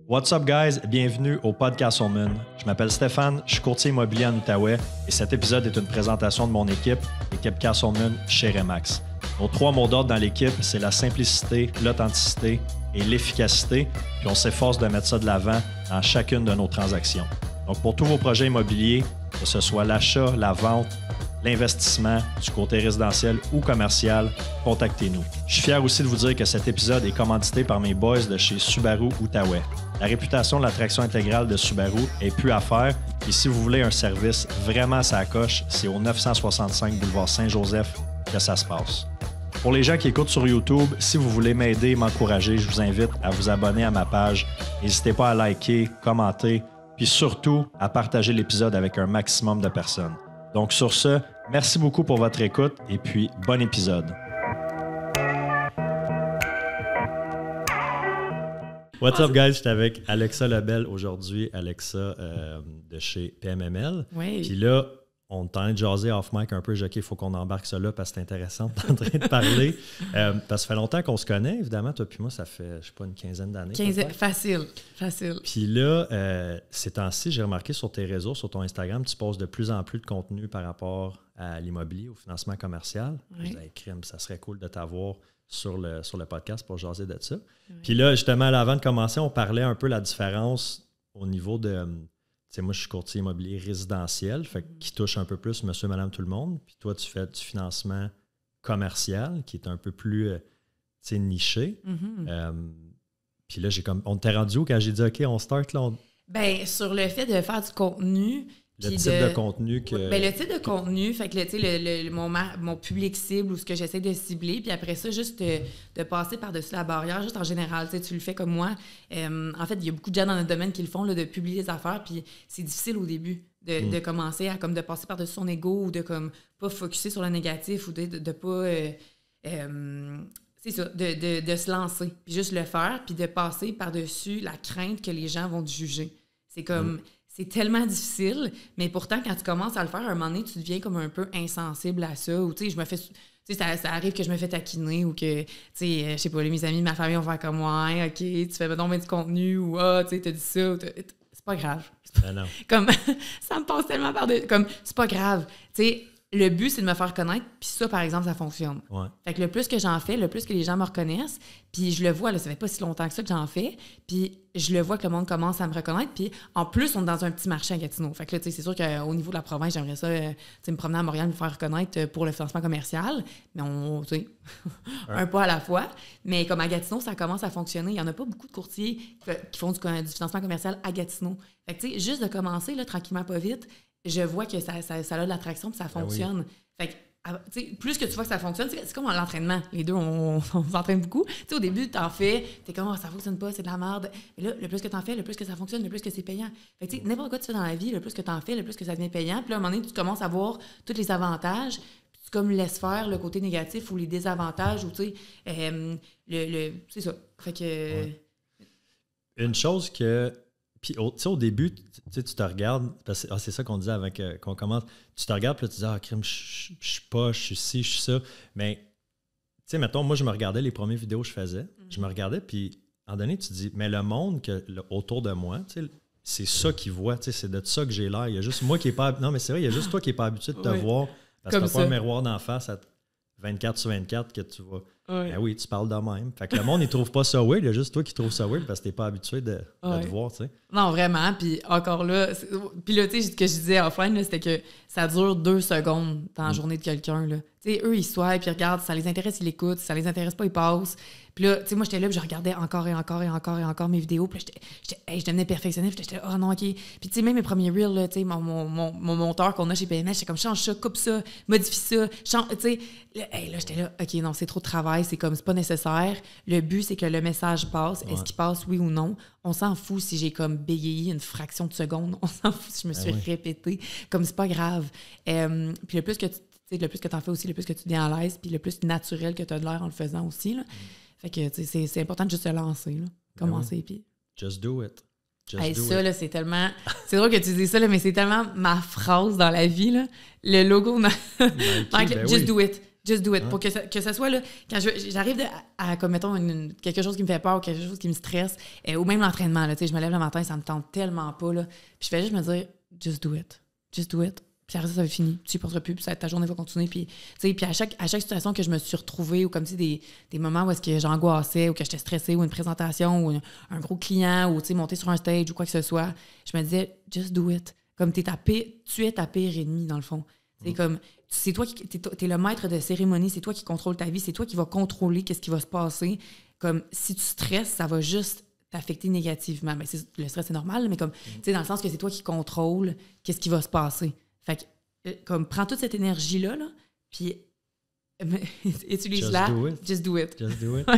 What's up guys, bienvenue au Podcast Moon. Je m'appelle Stéphane, je suis courtier immobilier en Outaouais et cet épisode est une présentation de mon équipe Castleman chez Remax. Nos 3 mots d'ordre dans l'équipe, c'est la simplicité, l'authenticité et l'efficacité, puis on s'efforce de mettre ça de l'avant dans chacune de nos transactions. Donc pour tous vos projets immobiliers, que ce soit l'achat, la vente, l'investissement, du côté résidentiel ou commercial, contactez-nous. Je suis fier aussi de vous dire que cet épisode est commandité par mes boys de chez Subaru Outaouais. La réputation de la traction intégrale de Subaru est plus à faire et si vous voulez un service vraiment à sa coche, c'est au 965 boulevard Saint-Joseph que ça se passe. Pour les gens qui écoutent sur YouTube, si vous voulez m'aider et m'encourager, je vous invite à vous abonner à ma page. N'hésitez pas à liker, commenter, puis surtout à partager l'épisode avec un maximum de personnes. Donc sur ce, merci beaucoup pour votre écoute et puis bon épisode. What's up guys, j'étais avec Alexa Lebel aujourd'hui, Alexa de chez PMML. Oui. Puis là, on est en train de jaser off mic un peu, j'ai dit OK, il faut qu'on embarque ça là parce que c'est intéressant, on est en train de parler. Parce que ça fait longtemps qu'on se connaît, évidemment, toi puis moi, ça fait, je sais pas, une quinzaine d'années. Facile. Puis là, ces temps-ci, j'ai remarqué sur tes réseaux, sur ton Instagram, tu poses de plus en plus de contenu par rapport à l'immobilier, au financement commercial. Oui. Je disais, crème, ça serait cool de t'avoir sur le podcast pour jaser de ça. Oui. Puis là, justement, avant de commencer, on parlait un peu la différence au niveau de... Tu sais, moi, je suis courtier immobilier résidentiel, fait qui touche un peu plus monsieur, madame, tout le monde. Puis toi, tu fais du financement commercial qui est un peu plus niché. Mm-hmm. Puis là, on t'est rendu où quand j'ai dit OK, on start là? Bien, sur le fait de faire du contenu. Le type de contenu que... Bien, le type de contenu, fait que mon public cible ou ce que j'essaie de cibler, puis après ça, juste de passer par-dessus la barrière, juste en général, tu le fais comme moi. En fait, il y a beaucoup de gens dans notre domaine qui le font, là, de publier des affaires, puis c'est difficile au début de commencer à de passer par-dessus son ego ou de pas focusser sur le négatif ou de pas... c'est ça, de se lancer, puis juste le faire, puis de passer par-dessus la crainte que les gens vont te juger. C'est comme... C'est tellement difficile, mais pourtant, quand tu commences à le faire, à un moment donné, tu deviens comme un peu insensible à ça. Ou, tu sais, ça arrive que je me fais taquiner ou que, tu sais, je sais pas, mes amis, ma famille vont faire comme moi, OK, tu fais donc bien du contenu ou, tu sais, t'as dit ça. Ou c'est pas grave. Non. Comme, ça me passe tellement par-dessus. Comme, c'est pas grave. Tu sais, le but, c'est de me faire connaître, puis ça, par exemple, ça fonctionne. Ouais. Fait que le plus que j'en fais, le plus que les gens me reconnaissent, puis je le vois, là, ça fait pas si longtemps que ça que j'en fais, puis je le vois que le monde commence à me reconnaître, puis en plus, on est dans un petit marché à Gatineau. Fait que là, tu sais, c'est sûr qu'au niveau de la province, j'aimerais ça, me promener à Montréal, me faire reconnaître pour le financement commercial, mais tu sais, un pas à la fois. Mais comme à Gatineau, ça commence à fonctionner. Il y en a pas beaucoup de courtiers qui font du financement commercial à Gatineau. Fait que, tu sais, juste de commencer, là, tranquillement, pas vite, je vois que ça a de l'attraction puis ça fonctionne. Fait que, plus que tu vois que ça fonctionne, c'est comme l'entraînement. Les deux, on s'entraîne beaucoup. T'sais, au début, t'en fais, t'es comme, ça fonctionne pas, c'est de la merde. Mais là, le plus que t'en fais, le plus que ça fonctionne, le plus que c'est payant. Fait que, n'importe quoi que tu fais dans la vie, le plus que t'en fais, le plus que ça devient payant. Puis là, à un moment donné, tu commences à voir tous les avantages. Puis tu comme laisses faire le côté négatif ou les désavantages ou, tu sais, c'est ça. Fait que... Ouais. Une chose que... Puis, au début, tu te regardes, parce que c'est ça qu'on disait avant qu'on commence, tu te regardes, puis là, tu dis, crime, je suis pas, je suis ci, je suis ça. Mais, tu sais, mettons, moi, je me regardais les premières vidéos que je faisais, je me regardais, puis, à un moment donné, tu te dis, mais le monde autour de moi, tu sais, c'est ça qu'ils voient, tu sais, c'est de ça que j'ai l'air. Il y a juste moi qui n'est pas... Non, mais c'est vrai, il y a juste toi qui n'est pas habitué de te voir, parce que tu n'as pas un miroir d'en face à 24/24 que tu vois. Ouais. Ben oui, tu parles de même. Fait que le monde, il trouve pas ça weird. Il y a juste toi qui trouves ça weird parce que t'es pas habitué de te voir, tu sais. Non, vraiment. Puis encore là, puis là, tu sais, ce que je disais offline, là, c'était que ça dure 2 secondes dans la journée de quelqu'un, là. Tu sais, eux, ils swipent, puis ils regardent, ça les intéresse, ils l'écoutent, ça les intéresse pas, ils passent. Puis là, tu sais, moi, j'étais là, puis je regardais encore et encore mes vidéos, puis je devenais perfectionniste, puis j'étais oh non, OK. Puis tu sais, même mes premiers reels, là, tu sais, mon monteur qu'on a chez PMS, j'étais comme, change ça, coupe ça, modifie ça, change, tu sais. Là, j'étais là, OK, non, c'est trop de travail, c'est pas nécessaire. Le but, c'est que le message passe. Est-ce qu'il passe, oui ou non? On s'en fout si j'ai comme bégayé une fraction de seconde. On s'en fout si je me suis répétée. Comme c'est pas grave. Puis le plus que tu en fais aussi, le plus que tu deviens à l'aise, puis le plus naturel que tu as de l'air en le faisant aussi. Là. Fait que c'est important de juste se lancer. Là. Commencer, puis... Just do it. Ça, là, c'est tellement... C'est drôle que tu dis ça, là, mais c'est tellement ma phrase dans la vie. Là. Le logo... Just do it. Just do it. Pour que ça soit là, quand j'arrive à comme mettons, quelque chose qui me fait peur ou quelque chose qui me stresse, ou même l'entraînement, là, je me lève le matin, ça me tente tellement pas. Là, puis je fais juste me dire, just do it. Just do it. Puis après ça va être fini. Tu y penseras plus, puis ta journée va continuer. Puis à chaque situation que je me suis retrouvée, ou comme des moments où est-ce que j'angoissais, ou que j'étais stressée, ou une présentation, ou un gros client, ou monter sur un stage, ou quoi que ce soit, je me disais, just do it. Comme tu es ta pire ennemie, dans le fond. Comme, c'est toi qui t'es le maître de cérémonie, c'est toi qui contrôle ta vie, c'est toi qui vas contrôler qu'est-ce qui va se passer. Comme, si tu stresses, ça va juste t'affecter négativement. Mais le stress, c'est normal, mais comme, dans le sens que c'est toi qui contrôle qu'est-ce qui va se passer. Fait que, comme, prends toute cette énergie-là, là, puis utilise-la. Just do it. Just do it.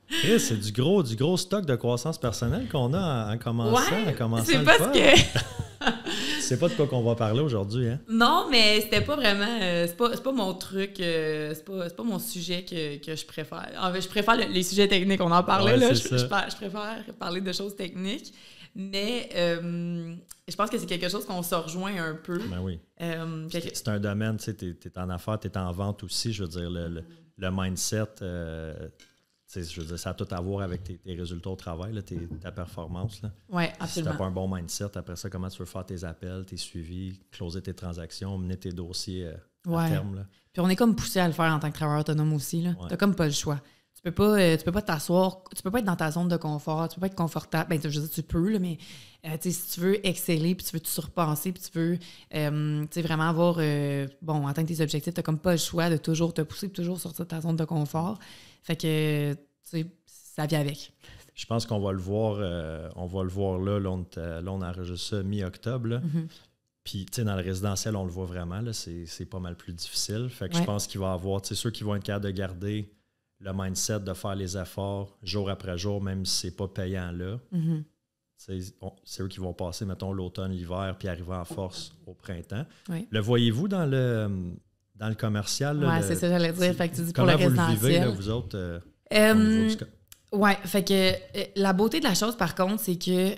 Chris, c'est du gros stock de croissance personnelle qu'on a en commençant. C'est pas ce que... C'est pas de quoi qu'on va parler aujourd'hui, hein? Non, mais c'était pas vraiment... c'est pas mon truc, c'est pas mon sujet que je préfère. En fait, je préfère les sujets techniques, on en parlait, là. Je préfère parler de choses techniques. Mais je pense que c'est quelque chose qu'on se rejoint un peu. Ben oui. C'est un domaine, tu sais, t'es en affaires, t'es en vente aussi, je veux dire, le mindset... je veux dire, ça a tout à voir avec tes résultats au travail, là, ta performance. Oui, absolument. Si tu n'as pas un bon mindset, après ça, comment tu veux faire tes appels, tes suivis, closer tes transactions, mener tes dossiers à terme. Là. Puis on est comme poussé à le faire en tant que travailleur autonome aussi. Tu n'as comme pas le choix. Tu peux pas t'asseoir, tu peux pas être dans ta zone de confort, tu peux pas être confortable. Ben, je veux dire, tu peux, là, mais si tu veux exceller, puis tu veux te surpasser, puis tu veux vraiment avoir, atteindre tes objectifs, tu n'as comme pas le choix de toujours te pousser, puis toujours sortir de ta zone de confort. Fait que, ça vient avec. Je pense qu'on va le voir, là. Là, on enregistre ça mi-octobre. Là. Mm-hmm. Puis, tu sais, dans le résidentiel, on le voit vraiment. Là, c'est pas mal plus difficile. Fait que je pense qu'il va y avoir, tu sais, ceux qui vont être capables de garder le mindset de faire les efforts jour après jour, même si c'est pas payant là. Mm-hmm. C'est eux qui vont passer, mettons, l'automne, l'hiver, puis arriver en force au printemps. Oui. Le voyez-vous dans le commercial? Oui, c'est ça que j'allais dire. Fait que tu dis pour comment le résidentiel. vous le vivez, là, vous autres, Oui, fait que la beauté de la chose, par contre, c'est que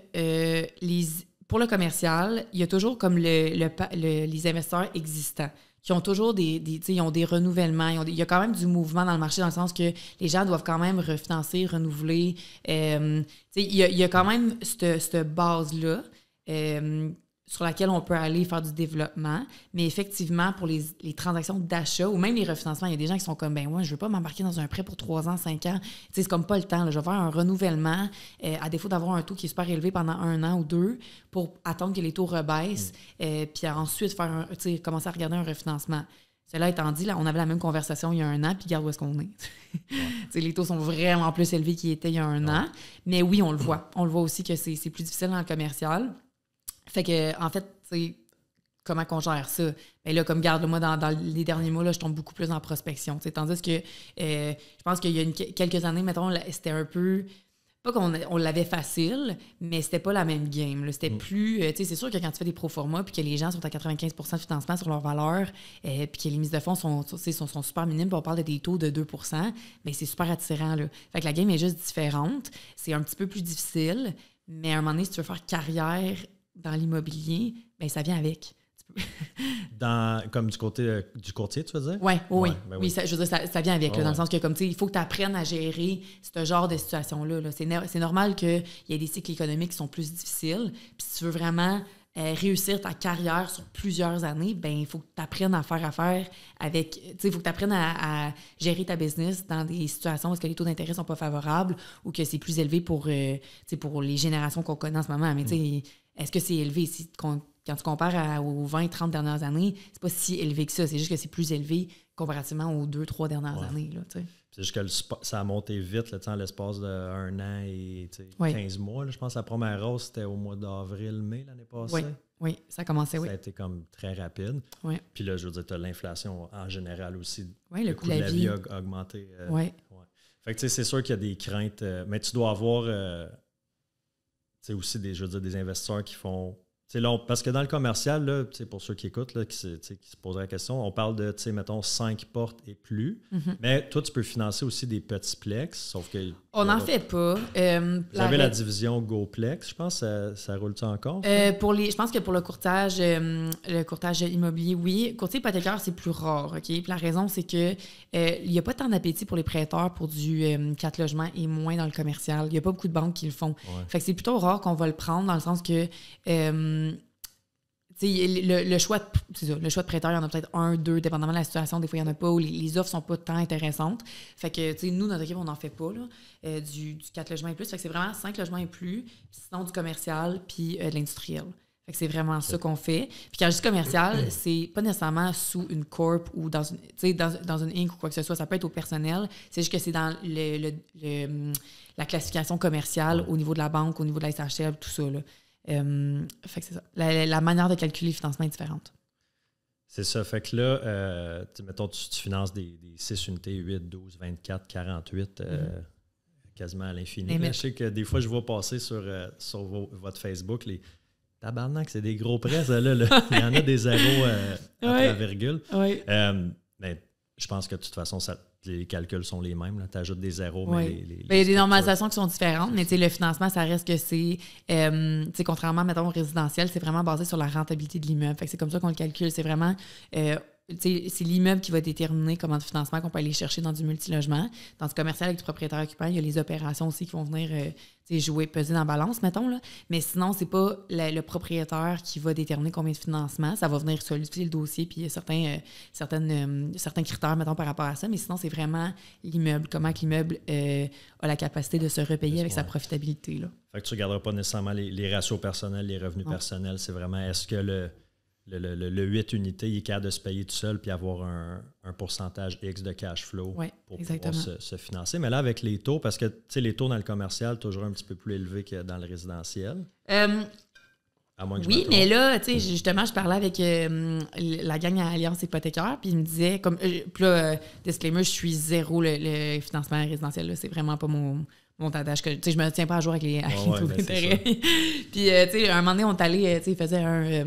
pour le commercial, il y a toujours comme les investisseurs existants qui ont toujours ils ont des renouvellements. Il y a quand même du mouvement dans le marché dans le sens que les gens doivent quand même refinancer, renouveler. Il y a quand même cette base-là sur laquelle on peut aller faire du développement. Mais effectivement, pour les transactions d'achat ou même les refinancements, il y a des gens qui sont comme, je veux pas m'embarquer dans un prêt pour 3 ans, 5 ans. C'est comme pas le temps. Là. Je vais faire un renouvellement à défaut d'avoir un taux qui est super élevé pendant 1 an ou 2 pour attendre que les taux rebaissent puis ensuite commencer à regarder un refinancement. Cela étant dit, là, on avait la même conversation il y a 1 an, puis regarde où est-ce qu'on est. Les taux sont vraiment plus élevés qu'ils étaient il y a 1 an. Mais oui, on le voit. On le voit aussi que c'est plus difficile dans le commercial. Fait que, en fait, comment qu'on gère ça? Bien là, comme garde, moi, dans les derniers mois, là, je tombe beaucoup plus en prospection. Tandis que je pense qu'il y a quelques années, mettons, c'était un peu... Pas qu'on l'avait facile, mais c'était pas la même game. Là. C'était plus... c'est sûr que quand tu fais des pro-forma puis que les gens sont à 95 % de financement sur leur valeur puis que les mises de fonds sont super minimes puis on parle de des taux de 2 %, bien, c'est super attirant. Là. Fait que la game est juste différente. C'est un petit peu plus difficile, mais à un moment donné, si tu veux faire carrière dans l'immobilier, bien, ça vient avec. Comme du côté du courtier, tu veux dire? Oui. Ben oui, je veux dire, ça vient avec, là, dans le sens que, comme tu sais, il faut que tu apprennes à gérer ce genre de situation-là. Là. C'est normal qu'il y ait des cycles économiques qui sont plus difficiles. Puis si tu veux vraiment réussir ta carrière sur plusieurs années, ben il faut que tu apprennes à faire affaire avec... Tu sais, il faut que tu apprennes à gérer ta business dans des situations où est-ce que les taux d'intérêt sont pas favorables ou que c'est plus élevé pour les générations qu'on connaît en ce moment. Mais tu sais, est-ce que c'est élevé? Quand tu compares aux 20-30 dernières années, c'est pas si élevé que ça. C'est juste que c'est plus élevé comparativement aux 2-3 dernières années. Là, c'est juste que ça a monté vite là, en l'espace d'1 an et 15 mois. Là, je pense que la première hausse, c'était au mois d'avril-mai l'année passée. Oui, ça a commencé, Ça a été comme très rapide. Oui. Puis là, je veux dire, tu as l'inflation en général aussi. Oui, le coût de la vie a augmenté. Fait que c'est sûr qu'il y a des craintes. Mais tu dois avoir aussi des investisseurs qui font... Là, parce que dans le commercial, là, pour ceux qui écoutent, là, qui se poseraient la question, on parle de, mettons, 5 portes et plus. Mm-hmm. Mais toi, tu peux financer aussi des petits plex, sauf que On n'en fait pas. Vous avez la division GoPlex, je pense. Ça roule-tu encore? Je pense que pour le courtage immobilier, oui. Courtier hypothécaire, c'est plus rare. OK? Puis la raison, c'est que il n'y a pas tant d'appétit pour les prêteurs pour du 4 logements et moins dans le commercial. Il n'y a pas beaucoup de banques qui le font. Ouais. Fait que c'est plutôt rare qu'on va le prendre dans le sens que le choix de prêteur, il y en a peut-être 1, 2, dépendamment de la situation. Des fois, il n'y en a pas, ou les offres ne sont pas tant intéressantes. Fait que, nous, notre équipe, on n'en fait pas, là, du 4 logements et plus. Fait que c'est vraiment 5 logements et plus, sinon du commercial, puis de l'industriel. Fait que c'est vraiment ça qu'on fait. Puis quand je dis commercial, c'est pas nécessairement sous une corp ou dans une Inc ou quoi que ce soit. Ça peut être au personnel. C'est juste que c'est dans la classification commerciale au niveau de la banque, au niveau de la SHL, tout ça, là. Fait que c'est ça. La manière de calculer le financement est différente. C'est ça. Fait que là, mettons, tu finances des 6 unités, 8, 12, 24, 48, quasiment à l'infini. Je sais que des fois, je vois passer sur votre Facebook les tabarnak, c'est des gros prêts, ça, là. Il y en a des zéros après la virgule. Oui. Mais je pense que de toute façon, les calculs sont les mêmes. Tu ajoutes des zéros, mais il y a des normalisations qui sont différentes, mais le financement, ça reste que c'est, contrairement, mettons, au résidentiel, c'est vraiment basé sur la rentabilité de l'immeuble. Fait que c'est comme ça qu'on le calcule. C'est vraiment, c'est l'immeuble qui va déterminer comment de financement qu'on peut aller chercher dans du multilogement. Dans ce commercial avec du propriétaire occupant, il y a les opérations aussi qui vont venir peser dans la balance, mettons. Là. Mais sinon, c'est pas le propriétaire qui va déterminer combien de financement. Ça va venir solidifier le dossier, puis il y a certains critères, mettons, par rapport à ça. Mais sinon, c'est vraiment l'immeuble. Comment que l'immeuble a la capacité de se repayer avec sa profitabilité. Là. Fait que tu ne regarderas pas nécessairement les ratios personnels, les revenus personnels. C'est vraiment, est-ce que le 8 unités, il est capable de se payer tout seul puis avoir un pourcentage X de cash flow pour pouvoir se financer. Mais là, avec les taux, parce que les taux dans le commercial, toujours un petit peu plus élevés que dans le résidentiel. Oui, mais là, justement, je parlais avec la gang à Alliance Hypothécaire, puis il me disait, puis là, disclaimer, je suis zéro le financement résidentiel. Là, c'est vraiment pas mon tâche. Je me tiens pas à jour avec les taux d'intérêt. Puis, un moment donné, on est allé, ils faisaient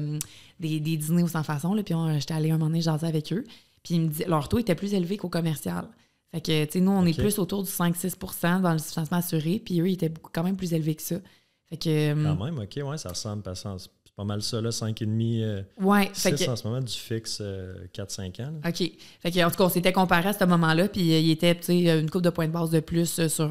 des dîners au sans-façon, puis j'étais allée un moment donné jaser avec eux. Puis, ils me disaient, leur taux était plus élevé qu'au commercial. Fait que, nous, on est plus autour du 5-6 % dans le financement assuré, puis eux, ils étaient quand même plus élevés que ça. Fait que, quand même, OK, ça ressemble, c'est pas mal ça, là, 5,5, 6 en ce moment, du fixe 4-5 ans. Là. OK. Fait que, en tout cas, on s'était comparé à ce moment-là, puis il était, une couple de points de base de plus sur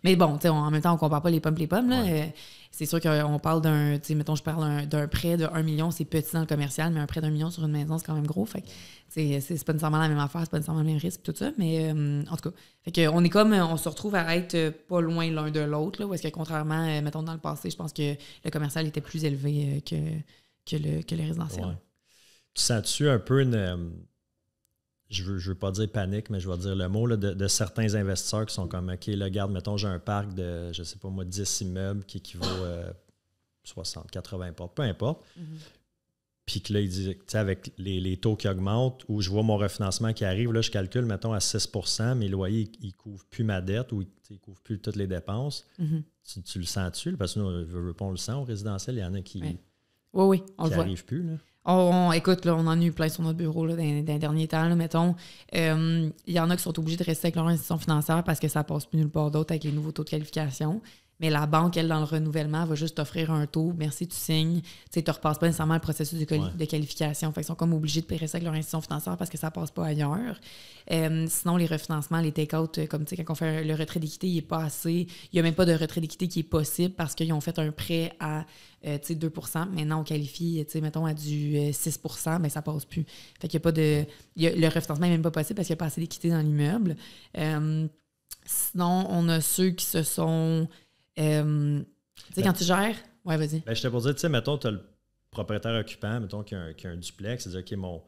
mais bon, en même temps, on compare pas les pommes, là. C'est sûr qu'on parle d'un, mettons, je parle d'un prêt de 1 million, c'est petit dans le commercial, mais un prêt d'1 million sur une maison, c'est quand même gros. Fait que, c'est pas nécessairement la même affaire, c'est pas nécessairement le même risque, tout ça, mais en tout cas. Fait que, on se retrouve à être pas loin l'un de l'autre, là, où est-ce que contrairement, mettons, dans le passé, je pense que le commercial était plus élevé que le résidentiel. Ouais. Tu sens-tu un peu une... je veux pas dire panique, mais je vais dire le mot là, de certains investisseurs qui sont comme, OK, là, regarde, mettons, j'ai un parc de, je sais pas moi, 10 immeubles qui équivaut 60, 80 portes, peu importe. Puis que là, ils disent, tu sais, avec les taux qui augmentent, ou je vois mon refinancement qui arrive, là, je calcule, mettons, à 6 %, mes loyers, ils ne couvrent plus ma dette ou ils ne couvrent plus toutes les dépenses. Tu le sens-tu? Parce que nous, on le sent au résidentiel, il y en a qui n'arrivent plus, là. Écoute, là, on en a eu plein sur notre bureau là, dans les derniers temps. Là, mettons, il y en a qui sont obligés de rester avec leur institution financière parce que ça passe plus nulle part d'autre avec les nouveaux taux de qualification. Mais la banque, elle, dans le renouvellement, va juste t'offrir un taux. Merci, tu signes. Tu ne repasses pas nécessairement le processus de qualification. Fait qu'ils sont comme obligés de rester avec leur institution financière parce que ça ne passe pas ailleurs. Sinon, les refinancements, les take-out, comme quand on fait le retrait d'équité, il n'est pas assez. Il n'y a même pas de retrait d'équité qui est possible parce qu'ils ont fait un prêt à 2 %. Maintenant, on qualifie, mettons, à du 6 %, mais ça ne passe plus. Fait qu'il n'y a pas de. Le refinancement n'est même pas possible parce qu'il n'y a pas assez d'équité dans l'immeuble. Sinon, on a ceux qui se sont. Quand tu gères. Ouais, vas-y. Je t'ai pour dire, tu sais, mettons, tu as le propriétaire occupant, mettons, qui a un duplex, c'est-à-dire, OK,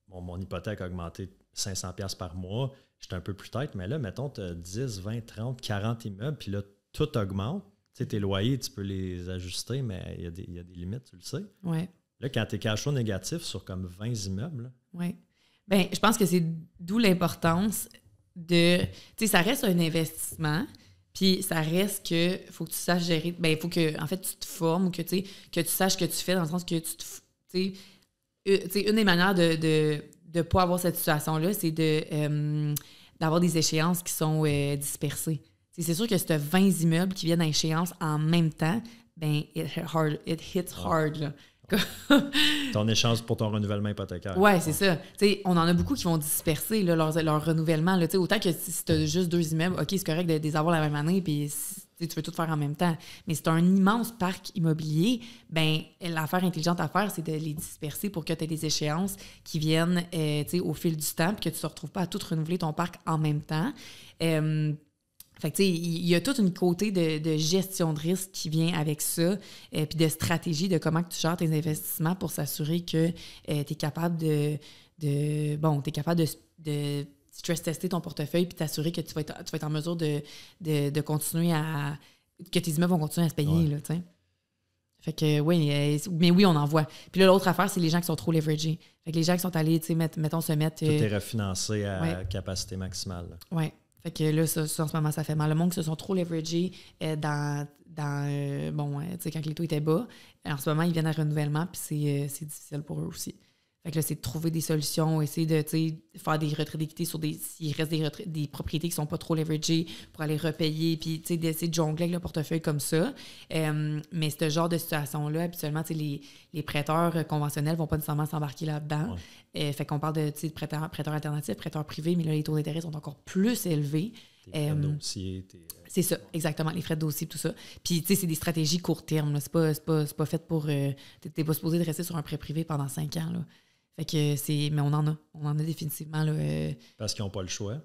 mon hypothèque a augmenté 500 $ par mois, j'étais un peu plus tête, mais là, mettons, tu as 10, 20, 30, 40 immeubles, puis là, tout augmente. Tu sais, tes loyers, tu peux les ajuster, mais il y a des limites, tu le sais. Ouais. Là, quand tu es cash flow négatif sur comme 20 immeubles. Oui. Bien, je pense que c'est d'où l'importance de. Tu sais, ça reste un investissement. Puis ça reste que faut que tu saches gérer. Ben il faut que en fait tu te formes, que tu saches ce que tu fais dans le sens que tu sais une des manières de pas avoir cette situation là, c'est de d'avoir des échéances qui sont dispersées. C'est sûr que si tu as 20 immeubles qui viennent à échéance en même temps, ben it hits hard, là. Ton échéance pour ton renouvellement hypothécaire. Oui, c'est ça. T'sais, on en a beaucoup qui vont disperser là, leur renouvellement. Là. Autant que si tu as juste 2 immeubles, OK, c'est correct de les avoir la même année, puis tu veux tout faire en même temps. Mais si tu as un immense parc immobilier, ben l'affaire intelligente à faire, c'est de les disperser pour que tu aies des échéances qui viennent au fil du temps, puis que tu ne te retrouves pas à tout renouveler ton parc en même temps. Fait que, il y a toute une côté de gestion de risque qui vient avec ça, puis de stratégie de comment que tu gères tes investissements pour s'assurer que tu es capable t'es capable de stress-tester ton portefeuille puis t'assurer que tu vas être en mesure de continuer que tes immeubles vont continuer à se payer, là, t'sais. Fait que oui, mais oui, on en voit. Puis là, l'autre affaire, c'est les gens qui sont trop leveragés. Fait que les gens qui sont allés, se mettre... Tout est refinancé à capacité maximale. Oui. Fait que là, ça, en ce moment, ça fait mal. Le monde qui se sont trop leveragés quand les taux étaient bas, en ce moment, ils viennent à renouvellement, puis c'est difficile pour eux aussi. Fait que là, c'est de trouver des solutions, essayer de faire des retraits d'équité sur s'il reste des propriétés qui sont pas trop leveragées pour aller repayer, puis d'essayer de jongler avec le portefeuille comme ça. Mais ce genre de situation-là, habituellement, les prêteurs conventionnels vont pas nécessairement s'embarquer là-dedans. Ouais. Fait qu'on parle de prêteurs alternatifs, prêteurs privés, mais là, les taux d'intérêt sont encore plus élevés. Tes frais de dossier, c'est ça, exactement, les frais de dossier, tout ça. Puis, c'est des stratégies court terme. Là. C'est pas fait pour... t'es pas supposé de rester sur un prêt privé pendant 5 ans, là. Fait que mais on en a définitivement. Là, parce qu'ils n'ont pas le choix.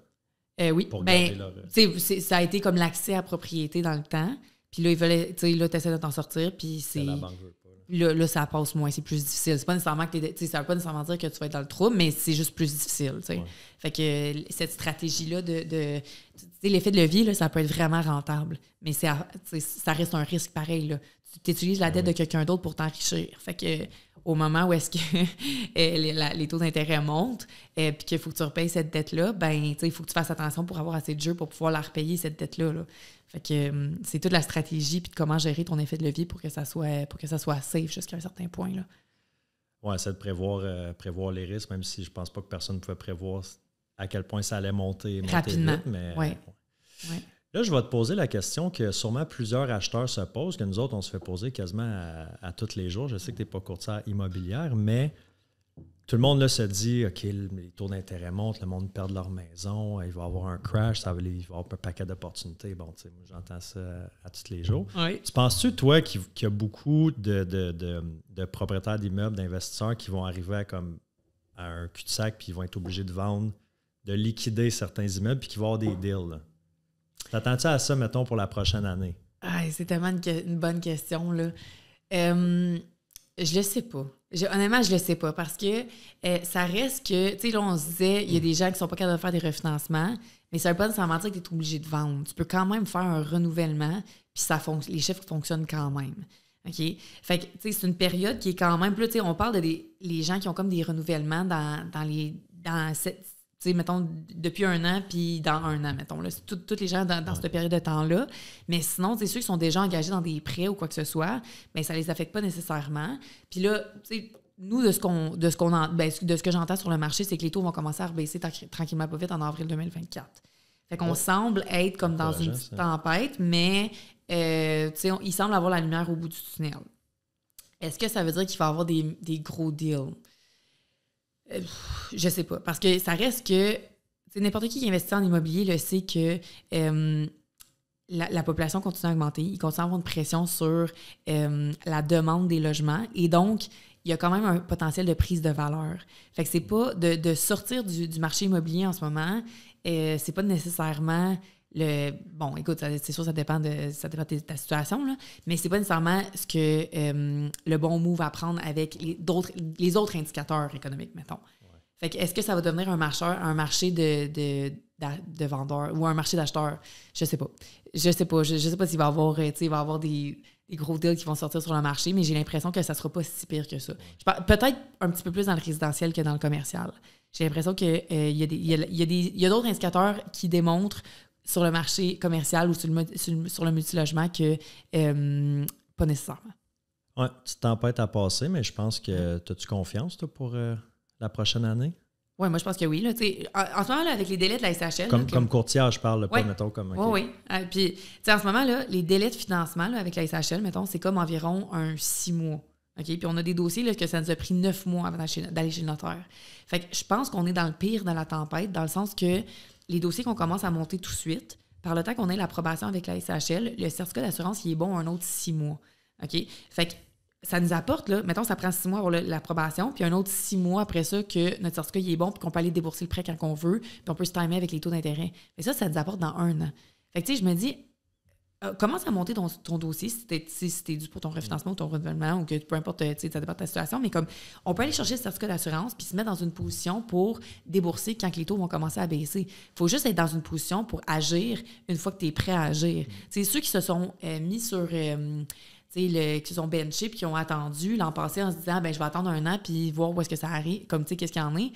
Oui. Pour garder leur... ça a été comme l'accès à propriété dans le temps. Puis là, ils veulent, là, tu essaies de t'en sortir. Puis c'est. La banque veut pas. Là, ça passe moins, c'est plus difficile. C'est pas nécessairement que ça veut pas nécessairement dire que tu vas être dans le trouble, mais c'est juste plus difficile. Ouais. Fait que cette stratégie-là l'effet de levier, là, ça peut être vraiment rentable. Mais ça reste un risque pareil. Là. Tu utilises la dette de quelqu'un d'autre pour t'enrichir. Fait que au moment où est-ce que les taux d'intérêt montent, puis qu'il faut que tu repayes cette dette-là, ben il faut que tu fasses attention pour avoir assez de jeu pour pouvoir la repayer, cette dette-là. Là. Fait que c'est toute la stratégie puis de comment gérer ton effet de levier pour que ça soit safe jusqu'à un certain point. Là. Oui, c'est de prévoir les risques, même si je pense pas que personne ne pouvait prévoir à quel point ça allait monter rapidement. Vite, mais ouais. Là, je vais te poser la question que sûrement plusieurs acheteurs se posent, que nous autres, on se fait poser quasiment à tous les jours. Je sais que tu n'es pas courtière immobilière, mais tout le monde là, se dit, OK, les taux d'intérêt montent, le monde perd leur maison, il va y avoir un crash, il va y avoir un paquet d'opportunités. Bon, tu sais, moi, j'entends ça à tous les jours. Oui. Tu penses-tu, toi, qu'il y a beaucoup de propriétaires d'immeubles, d'investisseurs qui vont arriver à un cul-de-sac puis ils vont être obligés de vendre, de liquider certains immeubles puis qu'ils vont avoir des deals, là? T'attends-tu à ça, mettons, pour la prochaine année? C'est tellement une bonne question, là. Je le sais pas. Honnêtement, je le sais pas parce que ça reste que... Tu sais, là, on se disait, il y a des gens qui sont pas capables de faire des refinancements, mais ça veut pas nécessairement dire que tu es obligé de vendre. Tu peux quand même faire un renouvellement, puis les chiffres fonctionnent quand même. OK? Fait que, tu sais, c'est une période qui est quand même... Plus, tu sais, on parle de les gens qui ont comme des renouvellements dans cette... Tu sais, mettons, depuis 1 an, puis dans 1 an, mettons. Là, c'est tous les gens dans cette période de temps-là. Mais sinon, c'est ceux qui sont déjà engagés dans des prêts ou quoi que ce soit, bien, ça les affecte pas nécessairement. Puis là, tu sais, nous, de ce que j'entends sur le marché, c'est que les taux vont commencer à rebaisser tranquillement pas vite en avril 2024. Fait qu'on semble être comme dans une petite tempête, mais tu sais, il semble avoir la lumière au bout du tunnel. Est-ce que ça veut dire qu'il va y avoir des gros deals? Je sais pas. Parce que ça reste que n'importe qui investit en immobilier le sait que la population continue à augmenter. Il continue à avoir une pression sur la demande des logements. Et donc, il y a quand même un potentiel de prise de valeur. Fait que c'est pas de sortir du marché immobilier en ce moment, c'est pas nécessairement bon, écoute, c'est sûr, ça dépend de ta situation, là, mais c'est pas nécessairement ce que le bon move à prendre avec les autres indicateurs économiques, mettons. Ouais. Fait que est-ce que ça va devenir un marché de vendeurs ou un marché d'acheteurs? Je sais pas. Je sais pas s'il va y avoir des gros deals qui vont sortir sur le marché, mais j'ai l'impression que ça sera pas si pire que ça. Peut-être un petit peu plus dans le résidentiel que dans le commercial. J'ai l'impression qu'il y a d'autres indicateurs qui démontrent sur le marché commercial ou sur le multilogement que pas nécessairement. Oui, petite tempête à passer, mais je pense que as-tu confiance, toi, pour la prochaine année? Oui, moi, je pense que oui. Là, en ce moment, là, avec les délais de la SHL... Comme courtier, je parle, pas, mettons, comme... Okay. Oui. Puis, en ce moment, là, les délais de financement là, avec la SHL, mettons, c'est comme environ 6 mois. OK? Puis, on a des dossiers là, que ça nous a pris 9 mois avant d'aller chez le notaire. Fait que je pense qu'on est dans le pire de la tempête, dans le sens que les dossiers qu'on commence à monter tout de suite, par le temps qu'on ait l'approbation avec la SHL, le certificat d'assurance, il est bon un autre 6 mois. OK? Fait que ça nous apporte, là, mettons, ça prend 6 mois pour l'approbation, puis un autre 6 mois après ça que notre certificat il est bon, puis qu'on peut aller débourser le prêt quand on veut, puis on peut se timer avec les taux d'intérêt. Mais ça nous apporte dans 1 an. Fait que, tu sais, je me dis, commence à monter ton dossier si t'es dû pour ton refinancement ou ton renouvellement ou que peu importe, tu sais, ça dépend de ta situation, mais comme on peut aller chercher le certificat d'assurance puis se mettre dans une position pour débourser quand les taux vont commencer à baisser. Il faut juste être dans une position pour agir une fois que tu es prêt à agir. C'est ceux qui se sont mis sur... qui se sont benchés puis qui ont attendu l'an passé en se disant je vais attendre 1 an puis voir où est-ce que ça arrive, comme tu sais, qu'est-ce qu'il y en est.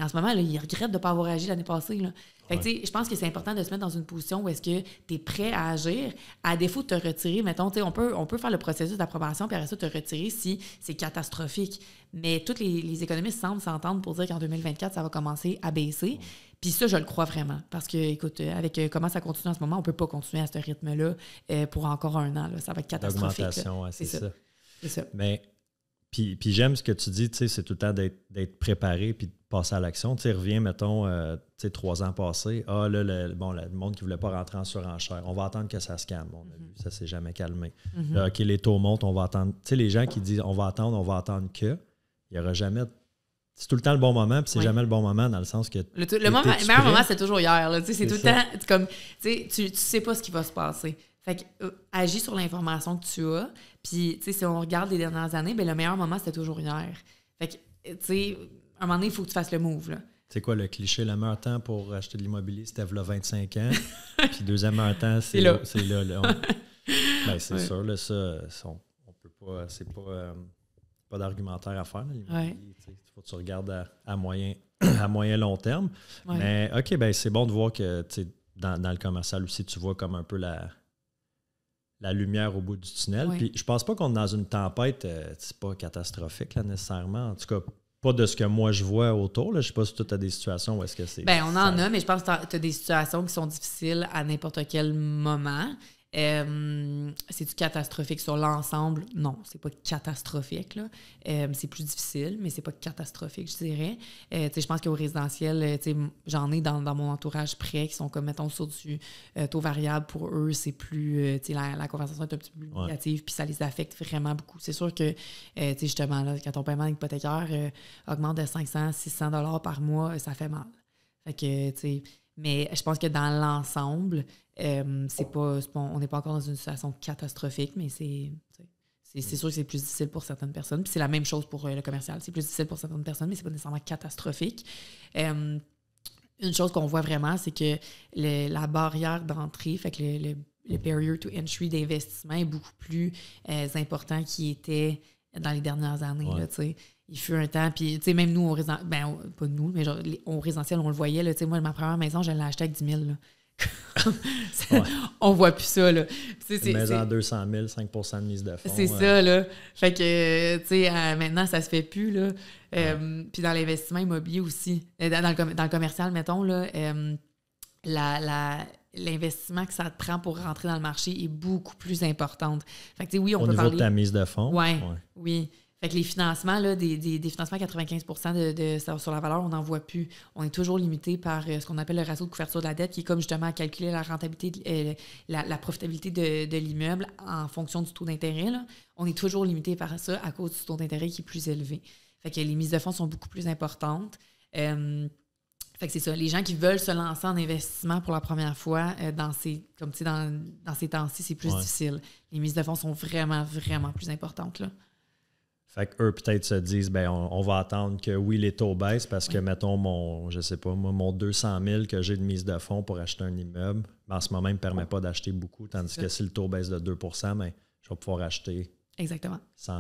En ce moment, là, ils regrettent de ne pas avoir agi l'année passée. Là. Fait que, je pense que c'est important de se mettre dans une position où est-ce que tu es prêt à agir, à défaut de te retirer. Mettons, on peut faire le processus d'approbation puis après ça, te retirer si c'est catastrophique. Mais tous les économistes semblent s'entendre pour dire qu'en 2024, ça va commencer à baisser. Puis ça, je le crois vraiment. Parce que, écoute, avec comment ça continue en ce moment, on ne peut pas continuer à ce rythme-là pour encore 1 an. Là. Ça va être catastrophique. L'augmentation, c'est ça. C'est ça. Mais, puis j'aime ce que tu dis, tu sais, c'est tout le temps d'être préparé puis de passer à l'action. Tu sais, reviens, mettons, 3 ans passés. Ah, là, le monde qui ne voulait pas rentrer en surenchère. On va attendre que ça se calme. On a vu, ça ne s'est jamais calmé. Là, OK, les taux montent, on va attendre. Tu sais, les gens qui disent on va attendre que, il n'y aura jamais... C'est tout le temps le bon moment, puis c'est jamais le bon moment dans le sens que... Le meilleur moment, c'est toujours hier. Là. C'est tout le temps... Comme, tu sais pas ce qui va se passer. Fait que agis sur l'information que tu as. Puis, si on regarde les dernières années, le meilleur moment, c'était toujours hier. Fait que, tu sais, à un moment donné, il faut que tu fasses le move. C'est quoi le cliché? Le meilleur temps pour acheter de l'immobilier, c'était là 25 ans. Puis deuxième meilleur temps, c'est là. C'est sûr, là, ça, on peut pas... C'est pas d'argumentaire à faire. Il faut que tu regardes à moyen long terme. Ouais. Mais OK, c'est bon de voir que dans le commercial aussi, tu vois comme un peu la lumière au bout du tunnel. Ouais. Puis je pense pas qu'on est dans une tempête, c'est pas catastrophique là, nécessairement. En tout cas, pas de ce que moi je vois autour. Là. Je sais pas si tu as des situations où est-ce que c'est... on en a, mais je pense que tu as des situations qui sont difficiles à n'importe quel moment. C'est-tu catastrophique sur l'ensemble? Non, c'est pas catastrophique. Là. C'est plus difficile, mais c'est pas catastrophique, je dirais. Je pense qu'au résidentiel, j'en ai dans mon entourage près qui sont comme, mettons, sur du taux variable. Pour eux, c'est plus... la conversation est un petit peu plus négative, puis ça les affecte vraiment beaucoup. C'est sûr que, justement, là, quand ton paiement hypothécaire augmente de 500-600 $ par mois, ça fait mal. Fait que, mais je pense que dans l'ensemble... on n'est pas encore dans une situation catastrophique, mais c'est sûr que c'est plus difficile pour certaines personnes. Puis c'est la même chose pour le commercial. C'est plus difficile pour certaines personnes, mais c'est pas nécessairement catastrophique. Une chose qu'on voit vraiment, c'est que la barrière d'entrée, fait que le barrier to entry d'investissement est beaucoup plus important qu'il était dans les dernières années. Ouais. Là, il fut un temps, puis même nous, pas nous, mais genre, au résidentiel, on le voyait. Là, moi, ma première maison, je l'ai achetée avec 10 000 là. On voit plus ça, là. Une maison à 200 000, 5 % de mise de fonds. C'est ça, là. Fait que, maintenant, ça se fait plus, là. Puis dans l'investissement immobilier aussi, dans le commercial, mettons, là, l'investissement que ça te prend pour rentrer dans le marché est beaucoup plus importante. Fait que, oui, on peut parler... Au niveau de ta mise de fonds? Oui. Fait que les financements, là, des financements à 95 % sur la valeur, on n'en voit plus. On est toujours limité par ce qu'on appelle le ratio de couverture de la dette, qui est comme justement à calculer la rentabilité, la profitabilité de l'immeuble en fonction du taux d'intérêt. Là. On est toujours limité par ça à cause du taux d'intérêt qui est plus élevé. Fait que les mises de fonds sont beaucoup plus importantes. Fait que c'est ça. Les gens qui veulent se lancer en investissement pour la première fois, dans ces temps-ci, c'est plus difficile. Les mises de fonds sont vraiment, vraiment plus importantes, là. Fait qu'eux, peut-être, se disent, on va attendre que, oui, les taux baissent parce que, mettons, mon 200 000 que j'ai de mise de fonds pour acheter un immeuble, en ce moment, il ne me permet pas d'acheter beaucoup, tandis que si le taux baisse de 2 % je vais pouvoir acheter 100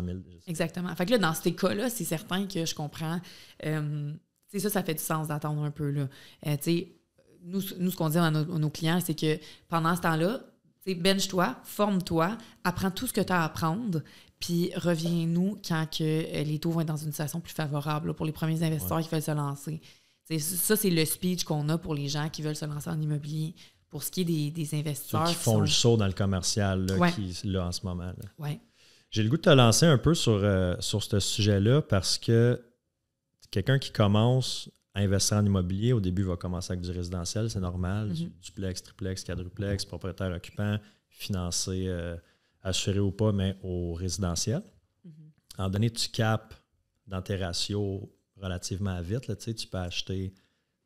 000. Exactement. Fait que là, dans ces cas-là, c'est certain que je comprends. Ça fait du sens d'attendre un peu, là. Nous, ce qu'on dit à nos clients, c'est que pendant ce temps-là, bench-toi, forme-toi, apprends tout ce que tu as à apprendre, puis reviens-nous quand que les taux vont être dans une situation plus favorable là, pour les premiers investisseurs qui veulent se lancer. Ça, c'est le speech qu'on a pour les gens qui veulent se lancer en immobilier. Pour ce qui est des investisseurs ceux qui font le saut dans le commercial là, Ouais. qui là en ce moment. Là. Ouais. J'ai le goût de te lancer un peu sur ce sujet-là parce que quelqu'un qui commence à investir en immobilier, au début, va commencer avec du résidentiel, c'est normal, du duplex, triplex, quadruplex, propriétaire occupant, financé, assuré ou pas, mais au résidentiel. À un moment donné, tu capes dans tes ratios relativement vite. Là, tu peux acheter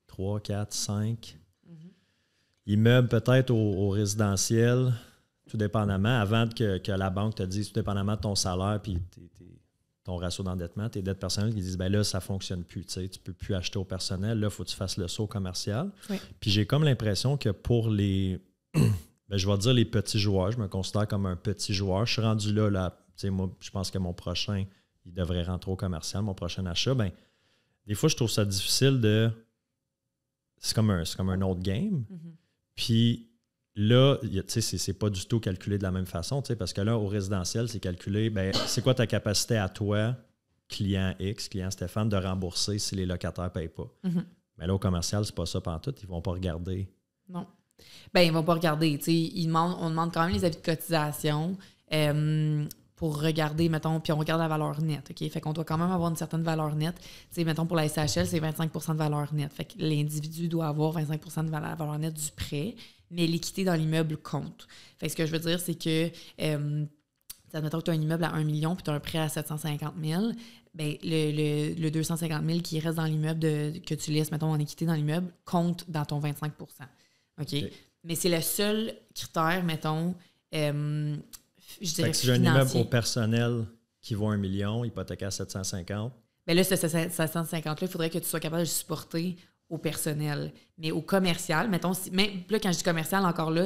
3, 4, 5 immeubles peut-être au résidentiel, tout dépendamment, avant que la banque te dise, tout dépendamment de ton salaire puis ton ratio d'endettement, tes dettes personnelles, qui disent, ben là, ça ne fonctionne plus. Tu ne peux plus acheter au personnel. Là, il faut que tu fasses le saut commercial. Oui. Puis j'ai comme l'impression que pour les, ben, je vais dire les petits joueurs, je me considère comme un petit joueur. Je suis rendu là moi, je pense que mon prochain, il devrait rentrer au commercial, mon prochain achat. Ben, des fois, je trouve ça difficile de... C'est comme un autre game. Puis là, c'est pas du tout calculé de la même façon, parce que là, au résidentiel, c'est calculé, ben, c'est quoi ta capacité à toi, client X, client Stéphane, de rembourser si les locataires ne payent pas. Mais là, au commercial, c'est pas ça pantoute. Ils vont pas regarder. Non. Ben, ils vont pas regarder. On demande quand même les avis de cotisation pour regarder, mettons, puis on regarde la valeur nette. OK? Fait qu'on doit quand même avoir une certaine valeur nette. Mettons, pour la SHL, c'est 25 % de valeur nette. Fait que l'individu doit avoir 25 % de valeur nette du prêt, mais l'équité dans l'immeuble compte. Fait que ce que je veux dire, c'est que, admettons que tu as un immeuble à 1 million puis tu as un prêt à 750 000, bien, le 250 000 qui reste dans l'immeuble que tu laisses, mettons, en équité dans l'immeuble, compte dans ton 25 % OK? Mais c'est le seul critère, mettons, je dirais si j'ai un immeuble au personnel qui vaut 1 million, hypothéqué à 750. Bien là, ce 750-là, il faudrait que tu sois capable de le supporter au personnel. Mais au commercial, mettons, même là, quand je dis commercial, encore là,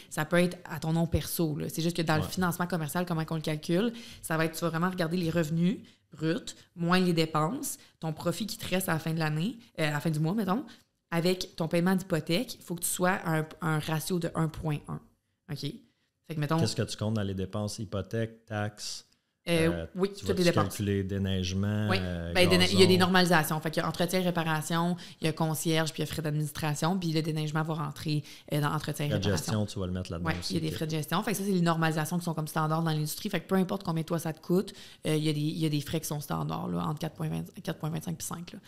ça peut être à ton nom perso. Là. C'est juste que dans le financement commercial, comment on le calcule, ça va être, tu vas vraiment regarder les revenus bruts, moins les dépenses, ton profit qui te reste à la fin de l'année, à la fin du mois, mettons, avec ton paiement d'hypothèque, il faut que tu sois à un ratio de 1,1. OK? Fait que, mettons, qu'est-ce que tu comptes dans les dépenses? Hypothèque, taxes? Oui, tu toutes les dépenses. Calculer déneigement? Oui, il y a des normalisations. Fait qu'il y a entretien et réparation, il y a concierge, puis il y a frais d'administration, puis le déneigement va rentrer dans entretien et réparation. Frais de gestion, tu vas le mettre là-dedans aussi. Oui, il y a des frais de gestion. Fait que ça, c'est les normalisations qui sont comme standards dans l'industrie. Fait que peu importe combien toi ça te coûte, il y a des frais qui sont standards, là, entre 4,25 et 5. Là.